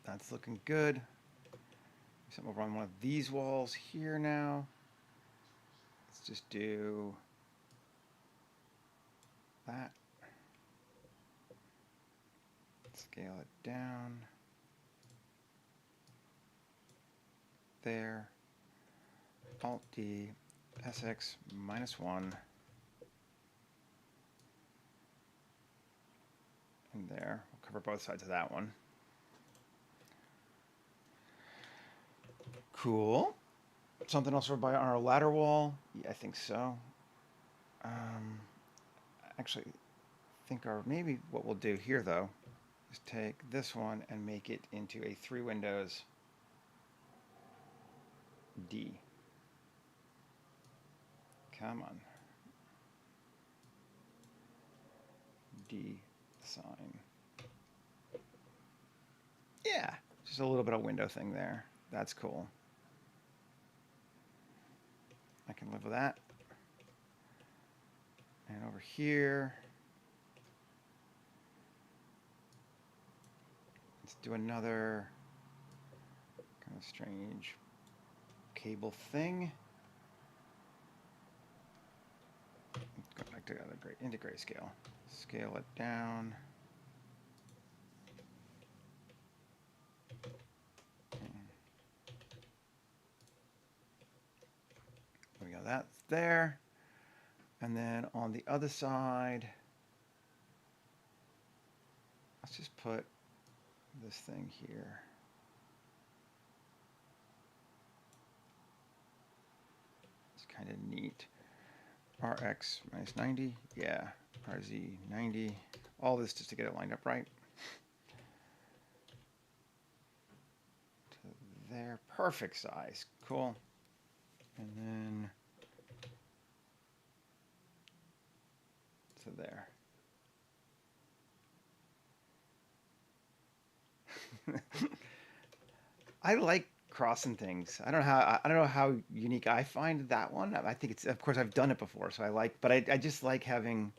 [SPEAKER 1] That's looking good. Something over on one of these walls here now. Let's just do that. Scale it down. There. Alt D, SX -1. And there. We'll cover both sides of that one. Cool. Something else by on our ladder wall? Yeah, I think so. Actually, maybe what we'll do here though is take this one and make it into a 3 windows D. Come on. D sign. Yeah, just a little bit of window thing there. That's cool. I can live with that. And over here, let's do another kind of strange cable thing. Go back to into grayscale. Scale it down. There we go. That's there. And then on the other side, let's just put this thing here. It's kind of neat. RX minus 90, yeah. RZ 90. All this just to get it lined up right. To there, perfect size. Cool. And then to there. I like crossing things. I don't know how unique I find that one. I think it's, of course I've done it before, so I like, but I just like having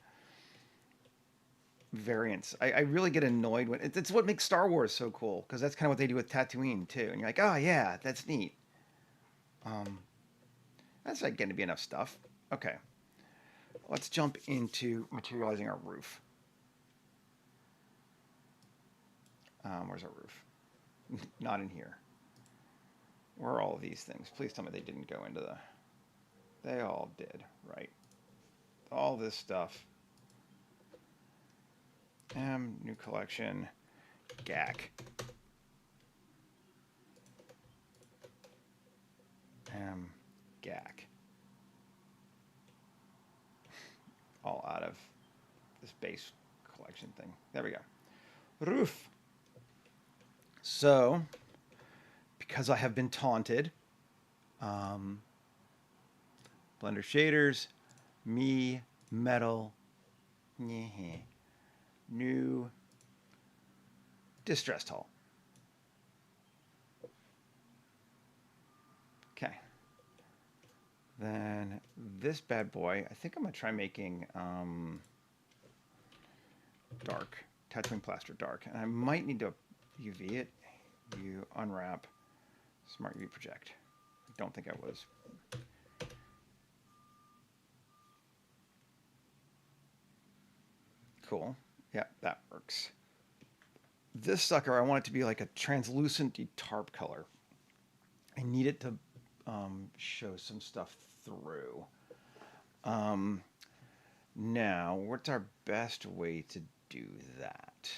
[SPEAKER 1] variants. I really get annoyed when it's what makes Star Wars so cool, because that's kind of what they do with Tatooine too. And you're like, oh yeah, that's neat. That's like getting to be enough stuff. Okay, let's jump into materializing our roof. Where's our roof? Not in here. Where are all of these things? Please tell me they didn't go into the... They all did, right. All this stuff. New collection. GAC. GAC. All out of this base collection thing. There we go. Roof. So... because I have been taunted, Blender shaders, me, metal, new, distressed hull. Okay. Then this bad boy, I think I'm gonna try making dark, Tatooine plaster dark, and I might need to UV it. You unwrap. Smart UV project. I don't think I was. Cool. Yeah, that works. This sucker, I want it to be like a translucent tarp color. I need it to show some stuff through. Now, what's our best way to do that?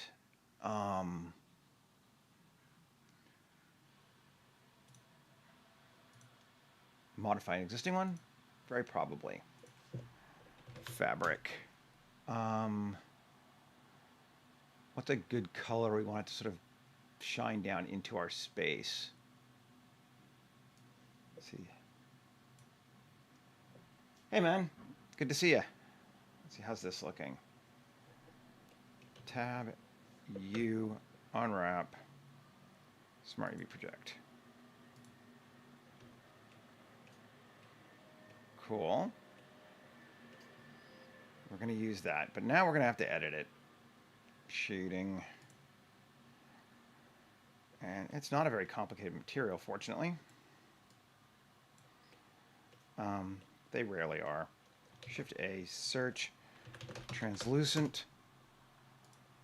[SPEAKER 1] Modify an existing one? Very probably. Fabric. What's a good color we want it to sort of shine down into our space? Let's see. Hey man, good to see you. Let's see, how's this looking? Tab, U, unwrap, Smart UV project. Cool. We're going to use that, but now we're going to have to edit it. Shading. And it's not a very complicated material, fortunately. They rarely are. Shift A, search, translucent.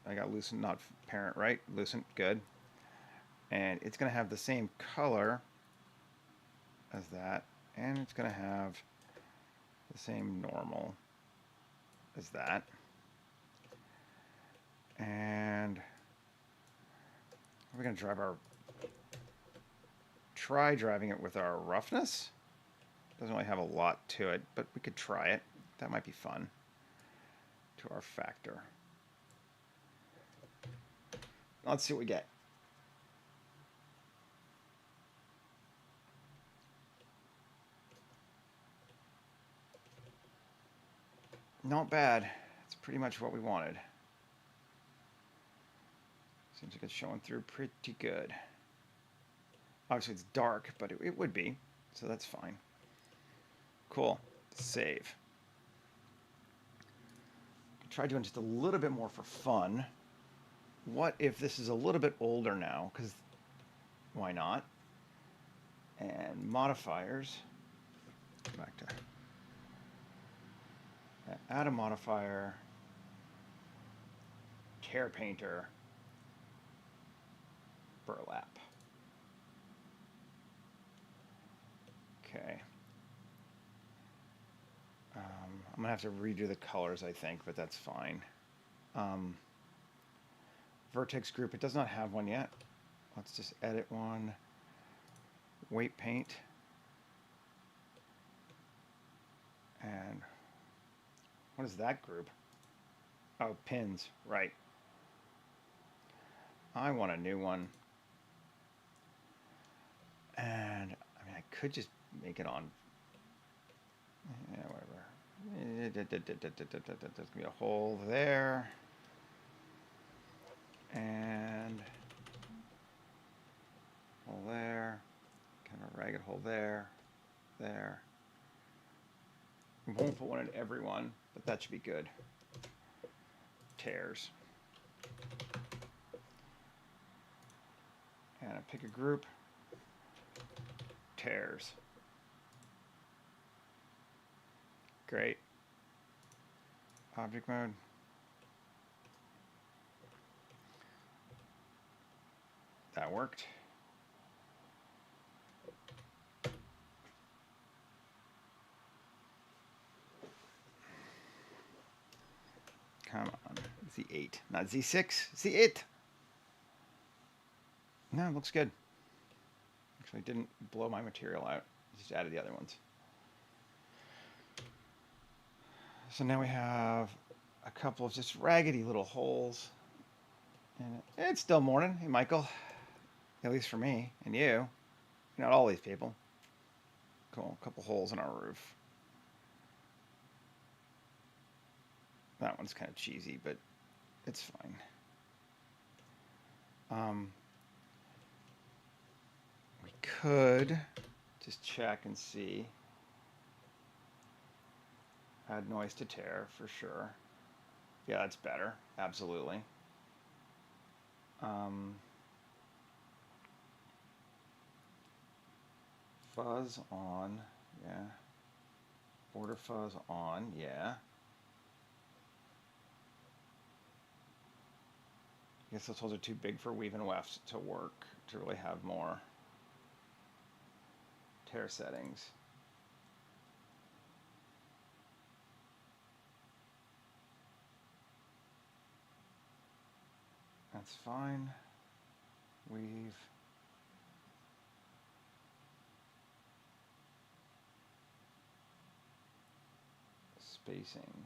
[SPEAKER 1] I got lucent, not parent, right? Lucent, good. And it's going to have the same color as that, and it's going to have the same normal as that. And we're going to drive our... Try driving it with our roughness. Doesn't really have a lot to it, but we could try it. That might be fun. To our factor. Let's see what we get. Not bad. It's pretty much what we wanted. Seems like it's showing through pretty good. Obviously it's dark, but it would be, so that's fine. Cool. Save. Try doing just a little bit more for fun. What if this is a little bit older now? Because why not? And modifiers, go back to add a modifier, tear painter, burlap. Okay. I'm gonna have to redo the colors, I think, but that's fine. Vertex group, it does not have one yet. Let's just edit one. Weight paint. And what is that group? Oh, pins, right. I want a new one. And I mean, I could just make it on, yeah, whatever. There's gonna be a hole there. And hole there. Kind of a ragged hole there. There. We won't put one in every one, but that should be good. Tears. And I pick a group. Tears. Great. Object mode. That worked. Come on. Z8, not Z6. Z8. No, it looks good. Actually, didn't blow my material out. Just added the other ones. So now we have a couple of just raggedy little holes. And it's still morning. Hey, Michael. At least for me and you. Not all these people. Cool. A couple holes in our roof. That one's kind of cheesy, but it's fine. We could just check and see. Add noise to tear for sure. Yeah, that's better. Absolutely. Fuzz on. Yeah. Border fuzz on. Yeah. I guess those holes are too big for weave and weft to work, to really have more. Tear settings. That's fine. Weave. Spacing.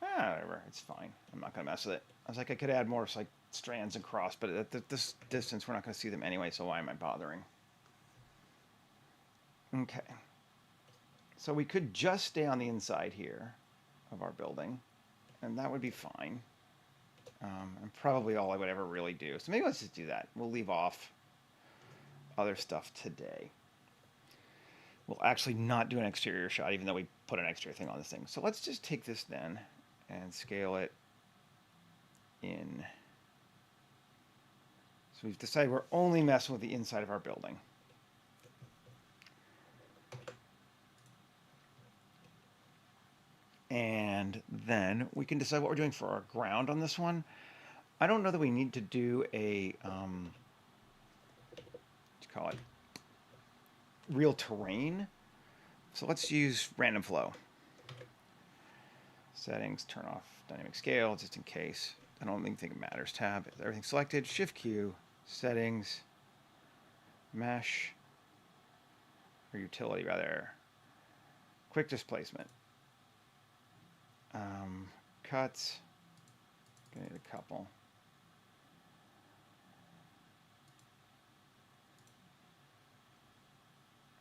[SPEAKER 1] Whatever, it's fine. I'm not gonna mess with it. I was like, I could add more like strands across, but at this distance, we're not gonna see them anyway, so why am I bothering? Okay. So we could just stay on the inside here of our building, and that would be fine. And probably all I would ever really do. So maybe let's just do that. We'll leave off other stuff today. We'll actually not do an exterior shot, even though we put an exterior thing on this thing. So let's just take this then and scale it in. So we've decided we're only messing with the inside of our building. And then we can decide what we're doing for our ground on this one. I don't know that we need to do a, what do you call it, real terrain. So let's use random flow. Settings, turn off dynamic scale, just in case. I don't even think it matters. Tab, everything selected. Shift Q, settings, mesh, or utility rather. Quick displacement. Cuts. Gonna need a couple.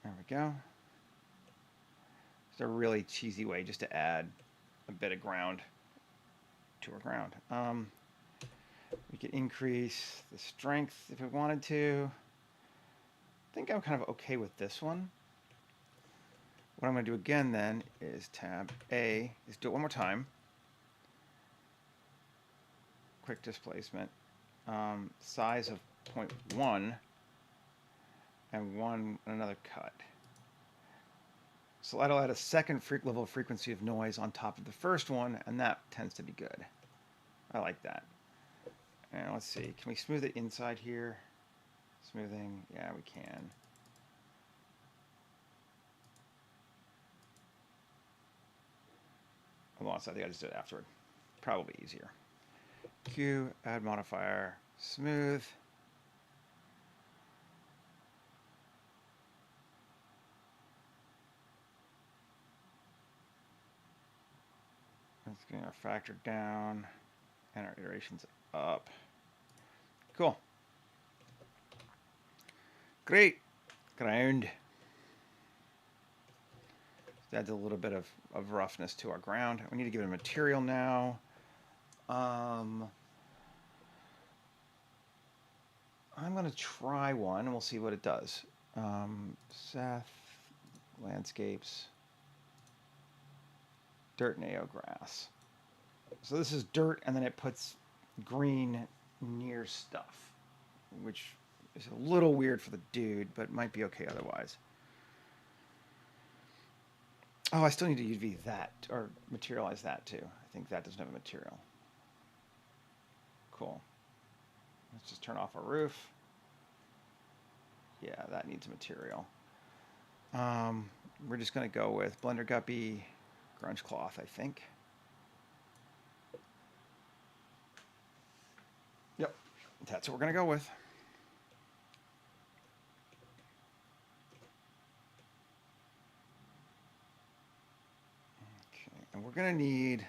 [SPEAKER 1] There we go. It's a really cheesy way just to add a bit of ground to our ground. We could increase the strength if we wanted to. I think I'm kind of okay with this one. What I'm going to do again then is tab A, is do it one more time. Quick displacement. Size of 0.1. and another cut. So that'll add a second level of frequency of noise on top of the first one, and that tends to be good. I like that. And let's see, can we smooth it inside here? Smoothing, yeah, we can. Well, I think I just did it afterward. Probably easier. Q, add modifier, smooth. Let's get our factor down and our iterations up. Cool. Great. Ground. Adds a little bit of roughness to our ground. We need to give it a material now. I'm going to try one, and we'll see what it does. Seth, landscapes, dirt and AO grass. So this is dirt, and then it puts green near stuff, which is a little weird for the dude, but might be okay otherwise. Oh, I still need to UV that, or materialize that too. I think that doesn't have a material. Cool. Let's just turn off our roof. Yeah, that needs a material. We're just going to go with Blender Guppy, Grunge Cloth, I think. Yep, that's what we're going to go with. Okay, and we're going to need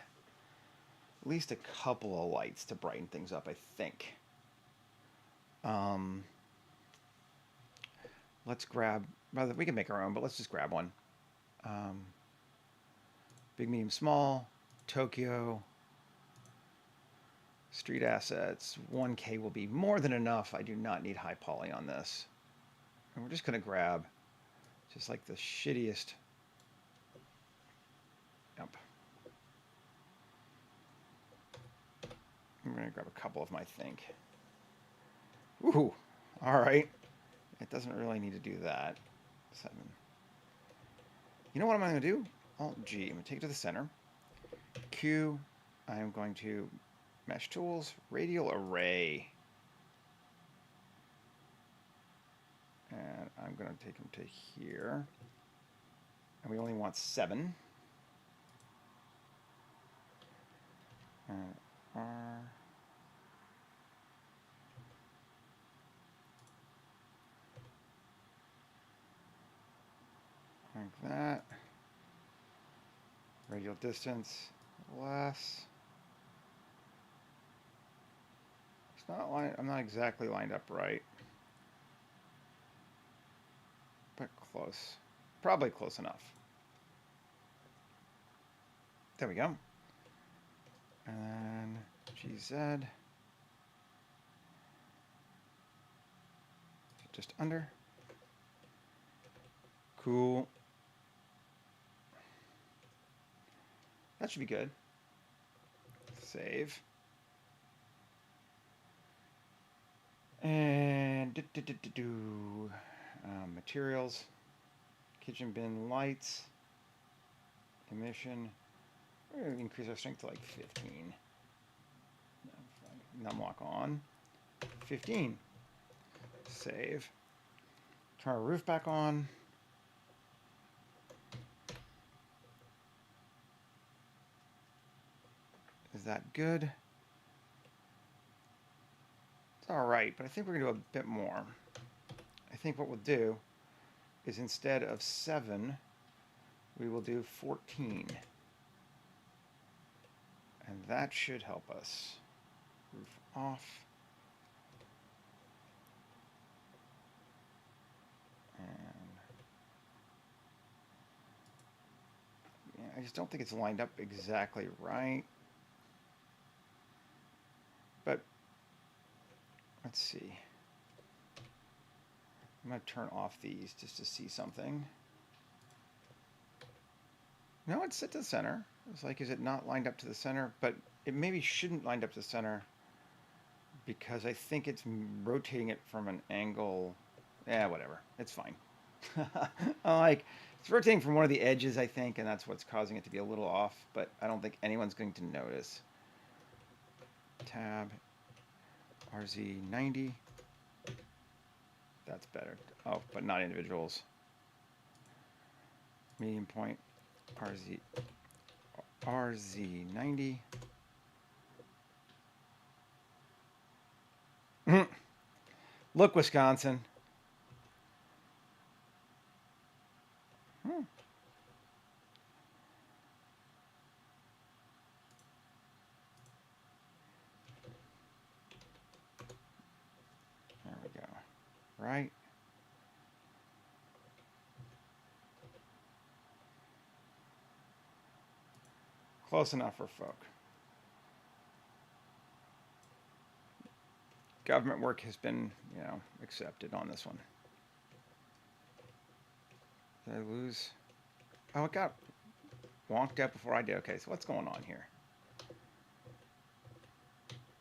[SPEAKER 1] at least a couple of lights to brighten things up, I think. Let's grab, rather we can make our own, but let's just grab one. Big, medium, small, Tokyo, street assets, 1K will be more than enough. I do not need high poly on this. And we're just going to grab just like the shittiest. Yep. I'm going to grab a couple of my think. Ooh, all right. It doesn't really need to do that. 7. You know what I'm going to do? Alt-G. I'm going to take it to the center. Q. I'm going to mesh tools, radial array. And I'm going to take them to here. And we only want 7. And R. Like that. Radial distance less. It's not lined, I'm not exactly lined up right, but close. Probably close enough. There we go. And then GZ. Just under. Cool. That should be good. Save. And materials, kitchen bin lights, emission. We're going to increase our strength to like 15. Numlock on. 15. Save. Turn our roof back on. Is that good? It's all right, but I think we're going to do a bit more. I think what we'll do is instead of 7, we will do 14. And that should help us. Roof off. And yeah, I just don't think it's lined up exactly right. But let's see. I'm going to turn off these just to see something. No, it's set to the center. It's like, is it not lined up to the center? But it maybe shouldn't line up to the center because I think it's rotating it from an angle Yeah, whatever. It's fine. Like, it's rotating from one of the edges, I think, and that's what's causing it to be a little off, but I don't think anyone's going to notice. Tab, RZ90. That's better. Oh, but not individuals. Median point, RZ90. Look, Wisconsin. Hmm. There we go. Right? Close enough for folk. Government work has been, accepted on this one. Did I lose? Oh, it got wonked out before I did. Okay, so what's going on here?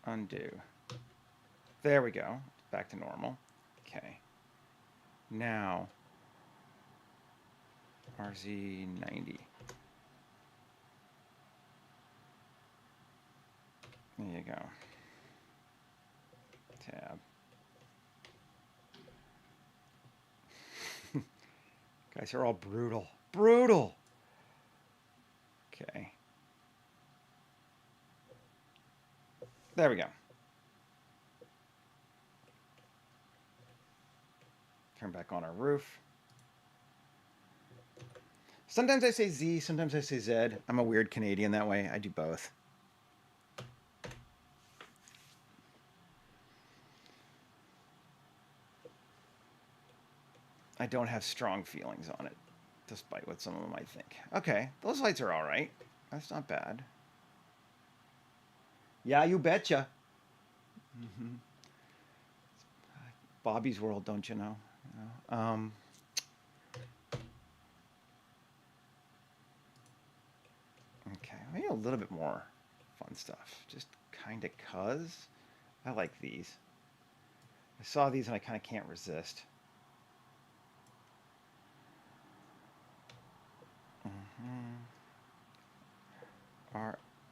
[SPEAKER 1] Undo. There we go. Back to normal. Okay. Now, RZ90. There you go. Tab. Guys are all brutal. Brutal! Okay. There we go. Turn back on our roof. Sometimes I say Z, sometimes I say Z. I'm a weird Canadian that way. I do both. I don't have strong feelings on it, despite what some of them might think. Okay, those lights are all right. That's not bad. Yeah, you betcha. Mm-hmm. Bobby's World, don't you know? Okay, maybe a little bit more fun stuff. Just kind of cuz. I like these. I saw these and I kind of can't resist.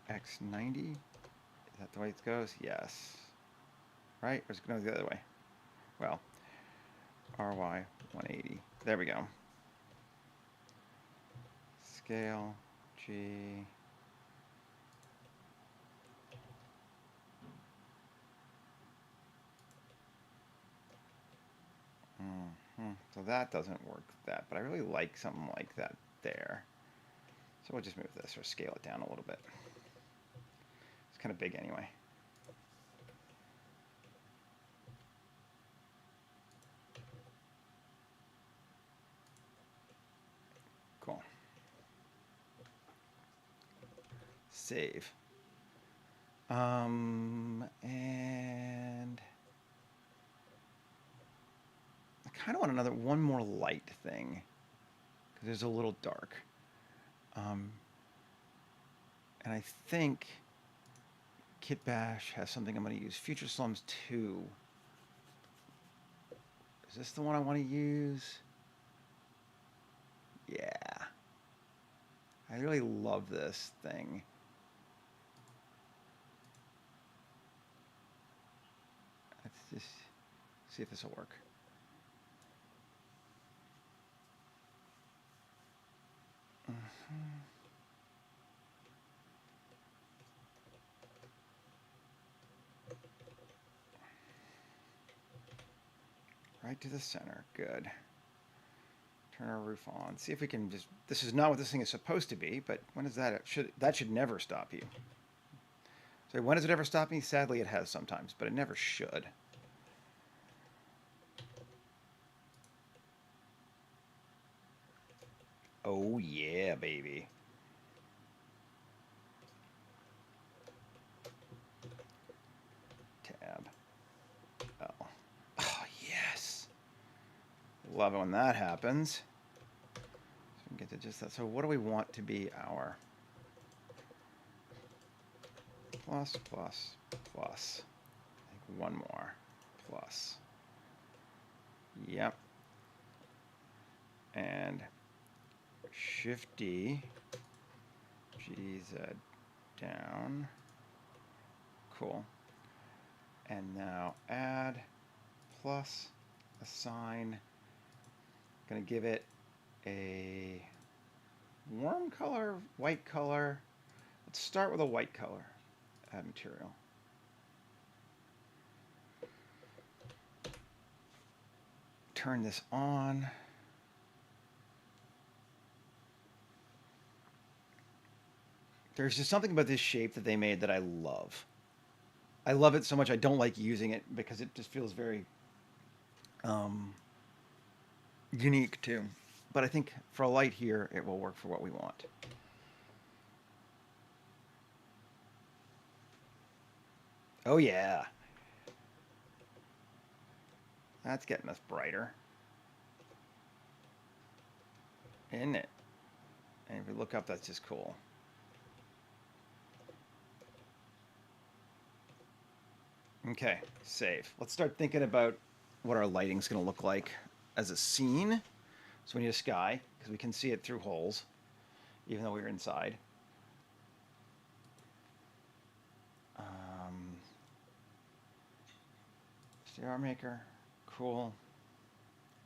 [SPEAKER 1] RX90. Is that the way it goes? Yes. Right? Or is it going the other way? Well, RY180. There we go. Scale, G. So that doesn't work that, but I really like something like that there. So we'll just move this or scale it down a little bit. It's kind of big anyway. Cool. Save. And I kind of want one more light thing because it's a little dark. And I think Kit Bash has something I'm going to use. Future Slums 2. Is this the one I want to use? Yeah. I really love this thing. Let's just see if this will work. Right to the center. Good. Turn our roof on. See if we can just... This is not what this thing is supposed to be, but when is that? That should never stop you. So when does it ever stop me? Sadly, it has sometimes, but it never should. Oh, yeah, baby. Tab. Oh. Oh, yes. Love it when that happens. So we can get to just that. So what do we want to be our plus, plus, plus? I think one more. Plus. Yep. And Shift D, GZ down. Cool. And now add plus assign. Going to give it a warm color, white color. Let's start with a white color. Add material. Turn this on. There's just something about this shape that they made that I love. I love it so much I don't like using it because it just feels very unique too. But I think for a light here, it will work for what we want. Oh yeah. That's getting us brighter. Isn't it? And if we look up, that's just cool. Okay, save. Let's start thinking about what our lighting's going to look like as a scene. So we need a sky, because we can see it through holes, even though we're inside. HDR maker, cool.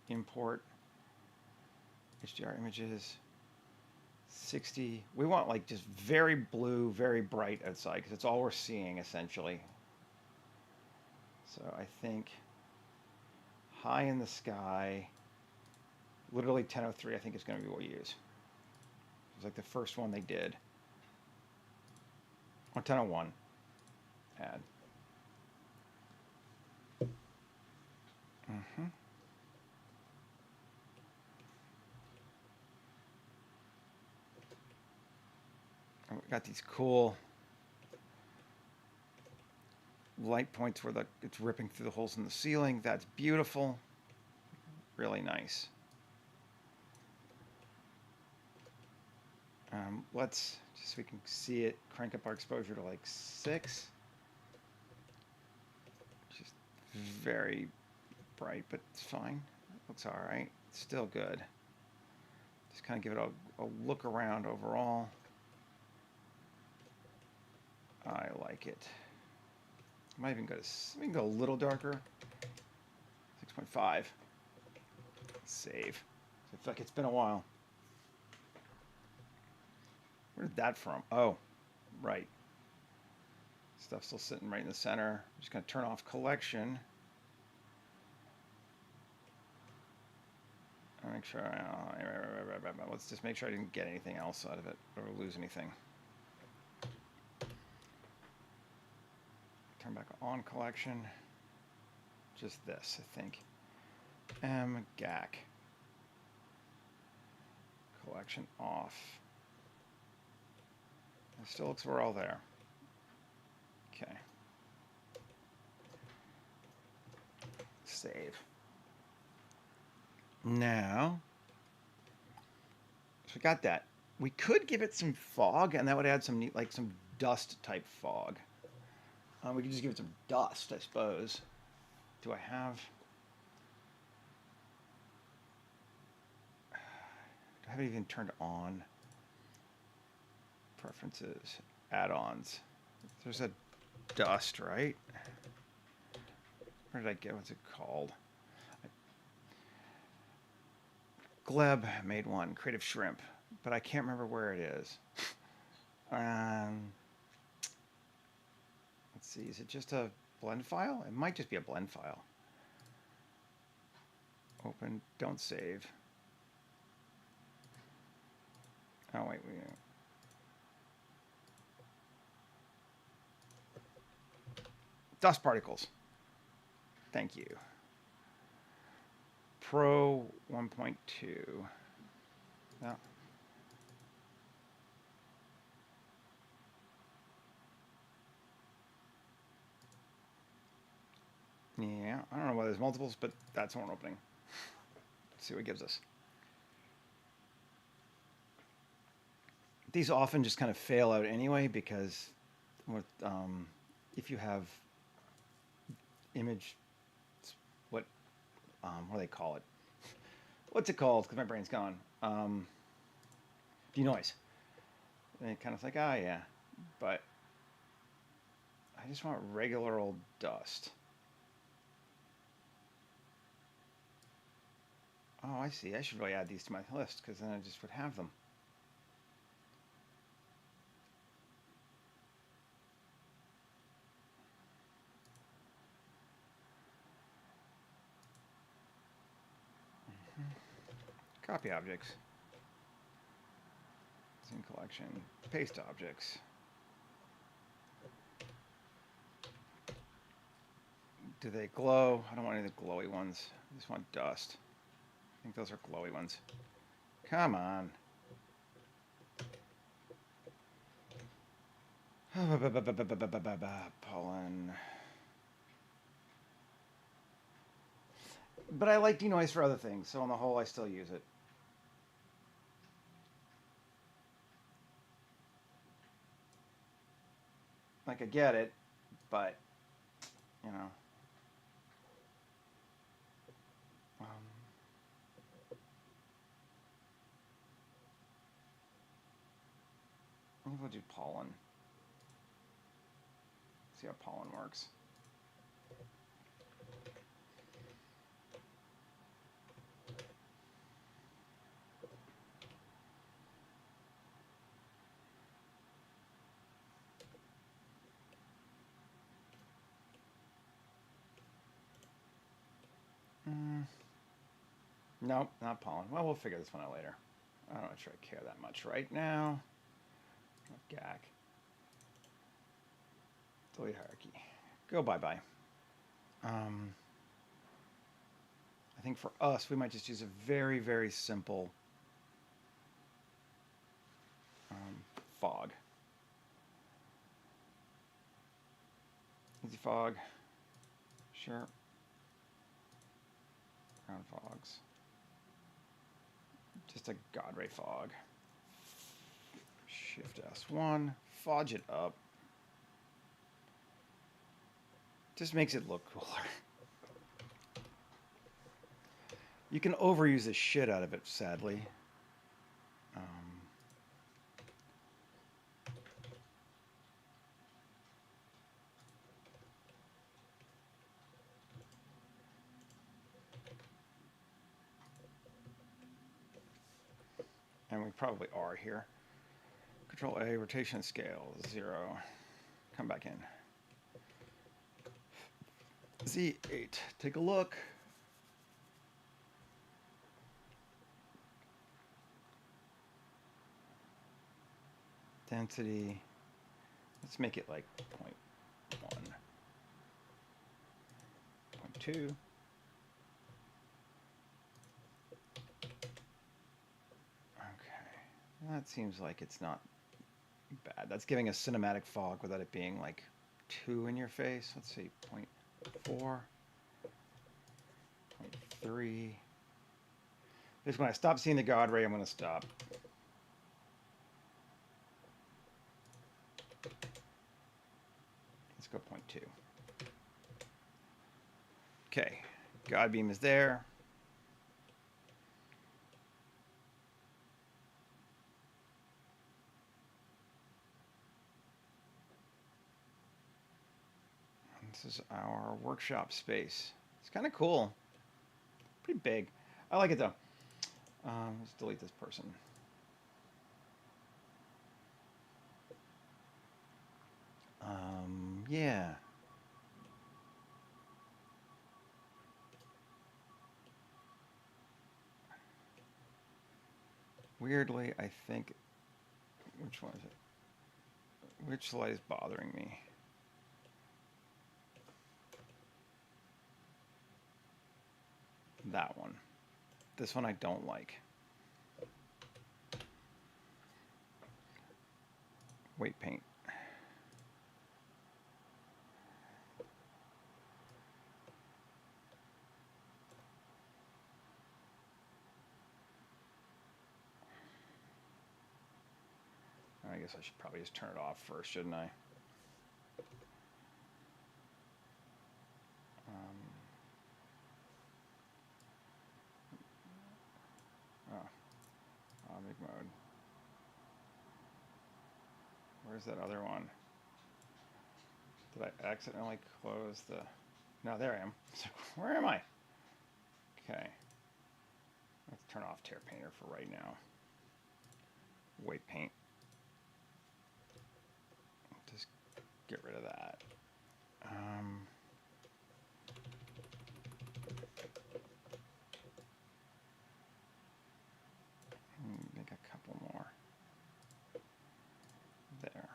[SPEAKER 1] Import HDR images. 60. We want like just very blue, very bright outside, because it's all we're seeing essentially. So I think high in the sky, literally 1003 I think is going to be what we use. It was like the first one they did. Or 1001. Add. And we got these cool light points where it's ripping through the holes in the ceiling. That's beautiful. Really nice. Let's, just so we can see it, crank up our exposure to like 6. Just very bright, but it's fine. It looks all right. It's still good. Just kind of give it a look around overall. I like it. I might even go to, we can go a little darker. 6.5. Save. I feel like it's been a while. Where did that from? Oh, right. Stuff's still sitting right in the center. I'm just going to turn off collection. I'll make sure. Let's just make sure I didn't get anything else out of it or lose anything. Turn back on collection. Just this, I think. GAC. Collection off. It still looks we're all there. Okay. Save. Now, so we got that. We could give it some fog, and that would add some neat, like some dust type fog. We could just give it some dust, I suppose. Do I have? Do I have it even turned on? Preferences, add-ons. There's a dust, right? Where did I get? What's it called? Gleb made one, Creative Shrimp, but I can't remember where it is. Let's see, is it just a blend file? It might just be a blend file. Open, don't save. Oh, wait, dust particles. Thank you. Pro 1.2. Yeah. Yeah, I don't know why there's multiples, but that's one opening. Let's see what it gives us. These often just kind of fail out anyway because with, if you have image, what what do they call it? What's it called? Because my brain's gone. Denoise. And it kind of like, ah, yeah. But I just want regular old dust. Oh, I see. I should really add these to my list because then I just would have them. Copy objects. Scene collection. Paste objects. Do they glow? I don't want any of the glowy ones. I just want dust. I think those are glowy ones. Come on. Pollen. But I like denoise for other things, so on the whole, I still use it. Like, I get it, but, you know. I think we'll do pollen. See how pollen works. Nope, not pollen. Well, we'll figure this one out later. I don't actually care that much right now. Gack. Delete hierarchy. Go bye-bye. I think for us, we might just use a very, very simple fog. Easy fog. Sure. Ground fogs. Just a God ray fog. Shift S1. Fudge it up. Just makes it look cooler. You can overuse the shit out of it, sadly. And we probably are here. Control A, rotation scale, 0. Come back in. Z8, take a look. Density, let's make it like 0.1, 0.2. That seems like it's not bad. That's giving a cinematic fog without it being like too in your face. Let's see, 0.4, 0.3. Just when I stop seeing the God ray, I'm going to stop. Let's go 0.2. Okay, God beam is there. This is our workshop space. It's kind of cool. Pretty big. I like it though. Let's delete this person. Yeah. Weirdly, I think, which one is it? Which light is bothering me? That one. This one I don't like. Weight paint. I guess I should probably just turn it off first, shouldn't I? mode. Where's that other one? Did I accidentally close the... No, there I am. So where am I? Okay. Let's turn off Tear Painter for right now. Weight paint. Just get rid of that. Make a couple more. There.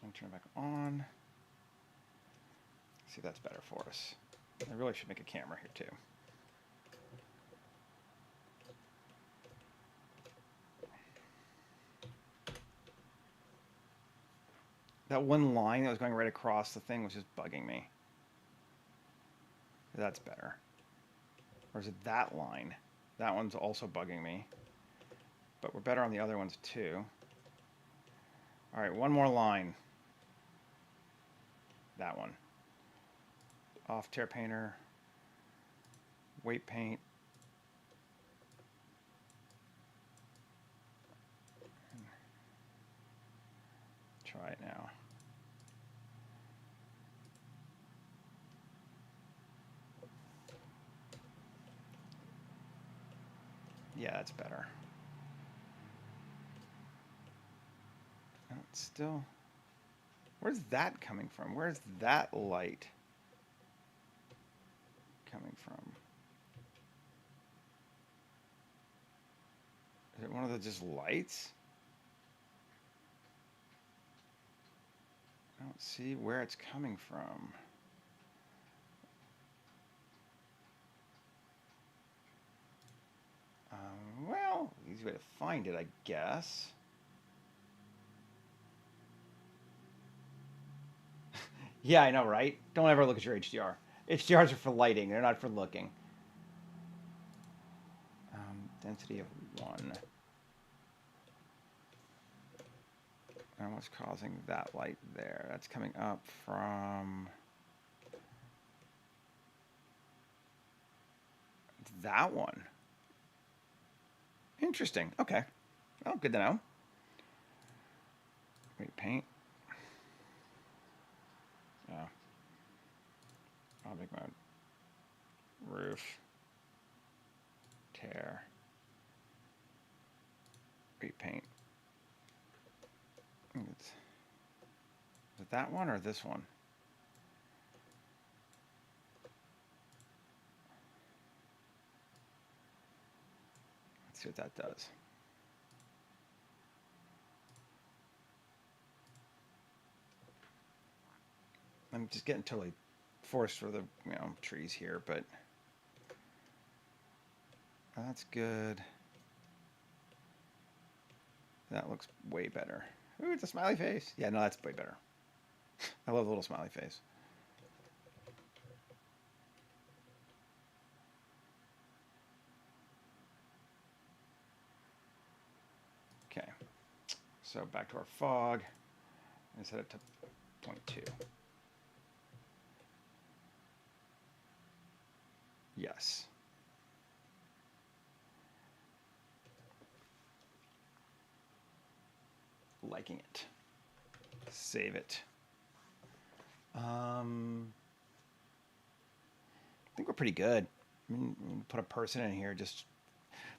[SPEAKER 1] And turn it back on. See if that's better for us. I really should make a camera here too. That one line that was going right across the thing was just bugging me. That's better. Or is it that line? That one's also bugging me. But we're better on the other ones too. All right, one more line. That one. Off Tear Painter. Weight paint. Try it now. Yeah, that's better. Oh, it's still... Where's that coming from? Where's that light coming from? Is it one of the just lights? I don't see where it's coming from. Well, easy way to find it, I guess. Yeah, I know, right? Don't ever look at your HDR. HDRs are for lighting, they're not for looking. Density of 1. And what's causing that light there? That's coming up from that one. Interesting. Okay. Well, good to know. Wait, paint. Oh. Object mode. Roof. Tear. Repaint. Is it that one or this one? Let's see what that does. I'm just getting totally forced for the trees here, but that's good. That looks way better. Ooh, it's a smiley face. Yeah, no, that's way better. I love the little smiley face. Okay, so back to our fog and set it to 0.2. Yes. Liking it. Save it. I think we're pretty good. I mean, put a person in here. Just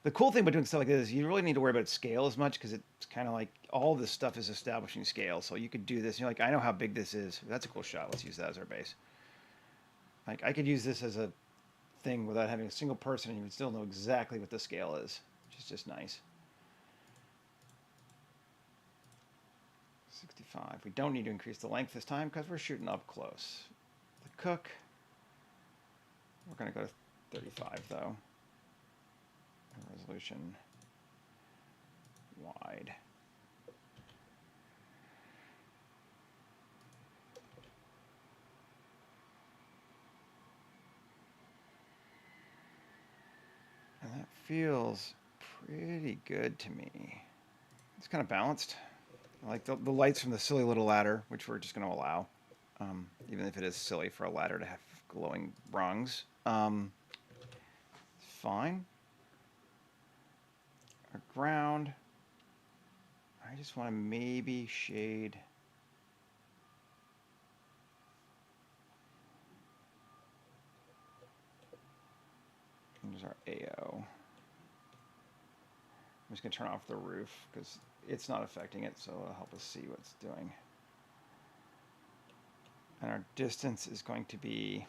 [SPEAKER 1] the cool thing about doing stuff like this is you really need to worry about scale as much because it's kind of like all this stuff is establishing scale. So you could do this. You're like, I know how big this is. That's a cool shot. Let's use that as our base. Like I could use this as a thing without having a single person, and you would still know exactly what the scale is, which is just nice. 65. We don't need to increase the length this time because we're shooting up close. The cook, we're going to go to 35 though. Resolution wide. And that feels pretty good to me. It's kind of balanced. I like the lights from the silly little ladder, which we're just going to allow, even if it is silly for a ladder to have glowing rungs. Fine. Our ground, I just want to maybe shade. There's our AO. I'm just going to turn off the roof because it's not affecting it, so it'll help us see what it's doing. And our distance is going to be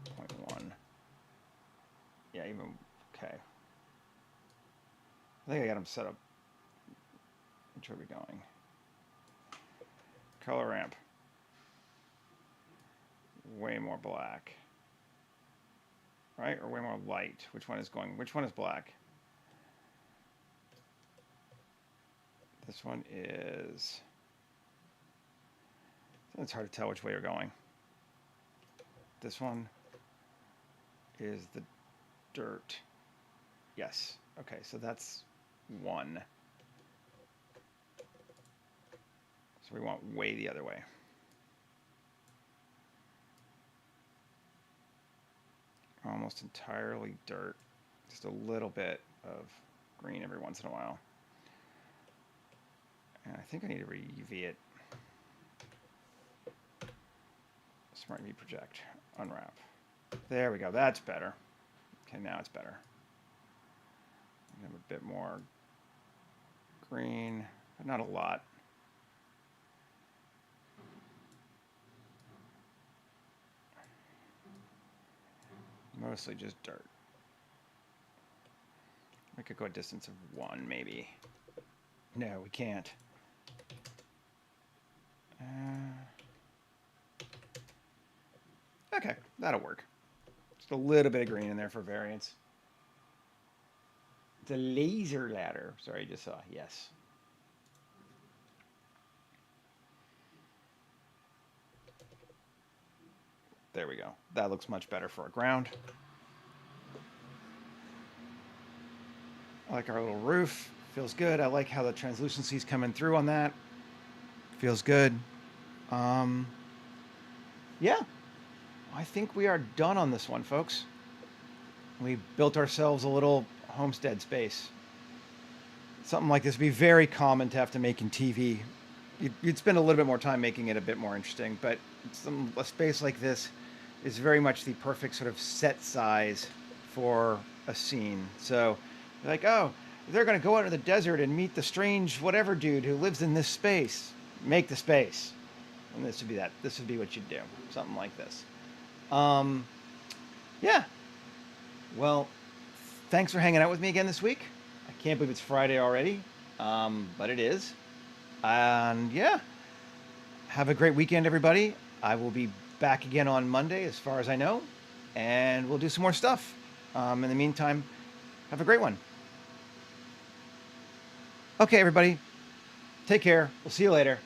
[SPEAKER 1] 0.1. Yeah, even, okay. I think I got them set up. Which way are we going? Color ramp. Way more black. Right? Or way more light. Which one is going? Which one is black? This one is... It's hard to tell which way you're going. This one is the dirt. Yes. Okay, so that's 1. So we want way the other way. Almost entirely dirt. Just a little bit of green every once in a while. And I think I need to re-UV it. Smart UV project. Unwrap. There we go. That's better. Okay, now it's better. Have a bit more green, but not a lot. Mostly just dirt. We could go a distance of 1, maybe. No, we can't. Okay, that'll work. Just a little bit of green in there for variance. It's a laser ladder. Sorry, I just saw. Yes. There we go. That looks much better for our ground. I like our little roof. Feels good. I like how the translucency's coming through on that. Feels good. Yeah. I think we are done on this one, folks. We built ourselves a little homestead space. Something like this would be very common to have to make in TV. You'd spend a little bit more time making it a bit more interesting, but a space like this is very much the perfect sort of set size for a scene. So, like, oh, they're going to go out into the desert and meet the strange whatever dude who lives in this space. Make the space. And this would be that. This would be what you'd do. Something like this. Yeah. Well, thanks for hanging out with me again this week. I can't believe it's Friday already, but it is. And yeah, have a great weekend, everybody. I will be back again on Monday, as far as I know, and we'll do some more stuff. In the meantime, have a great one. Okay, everybody. Take care. We'll see you later.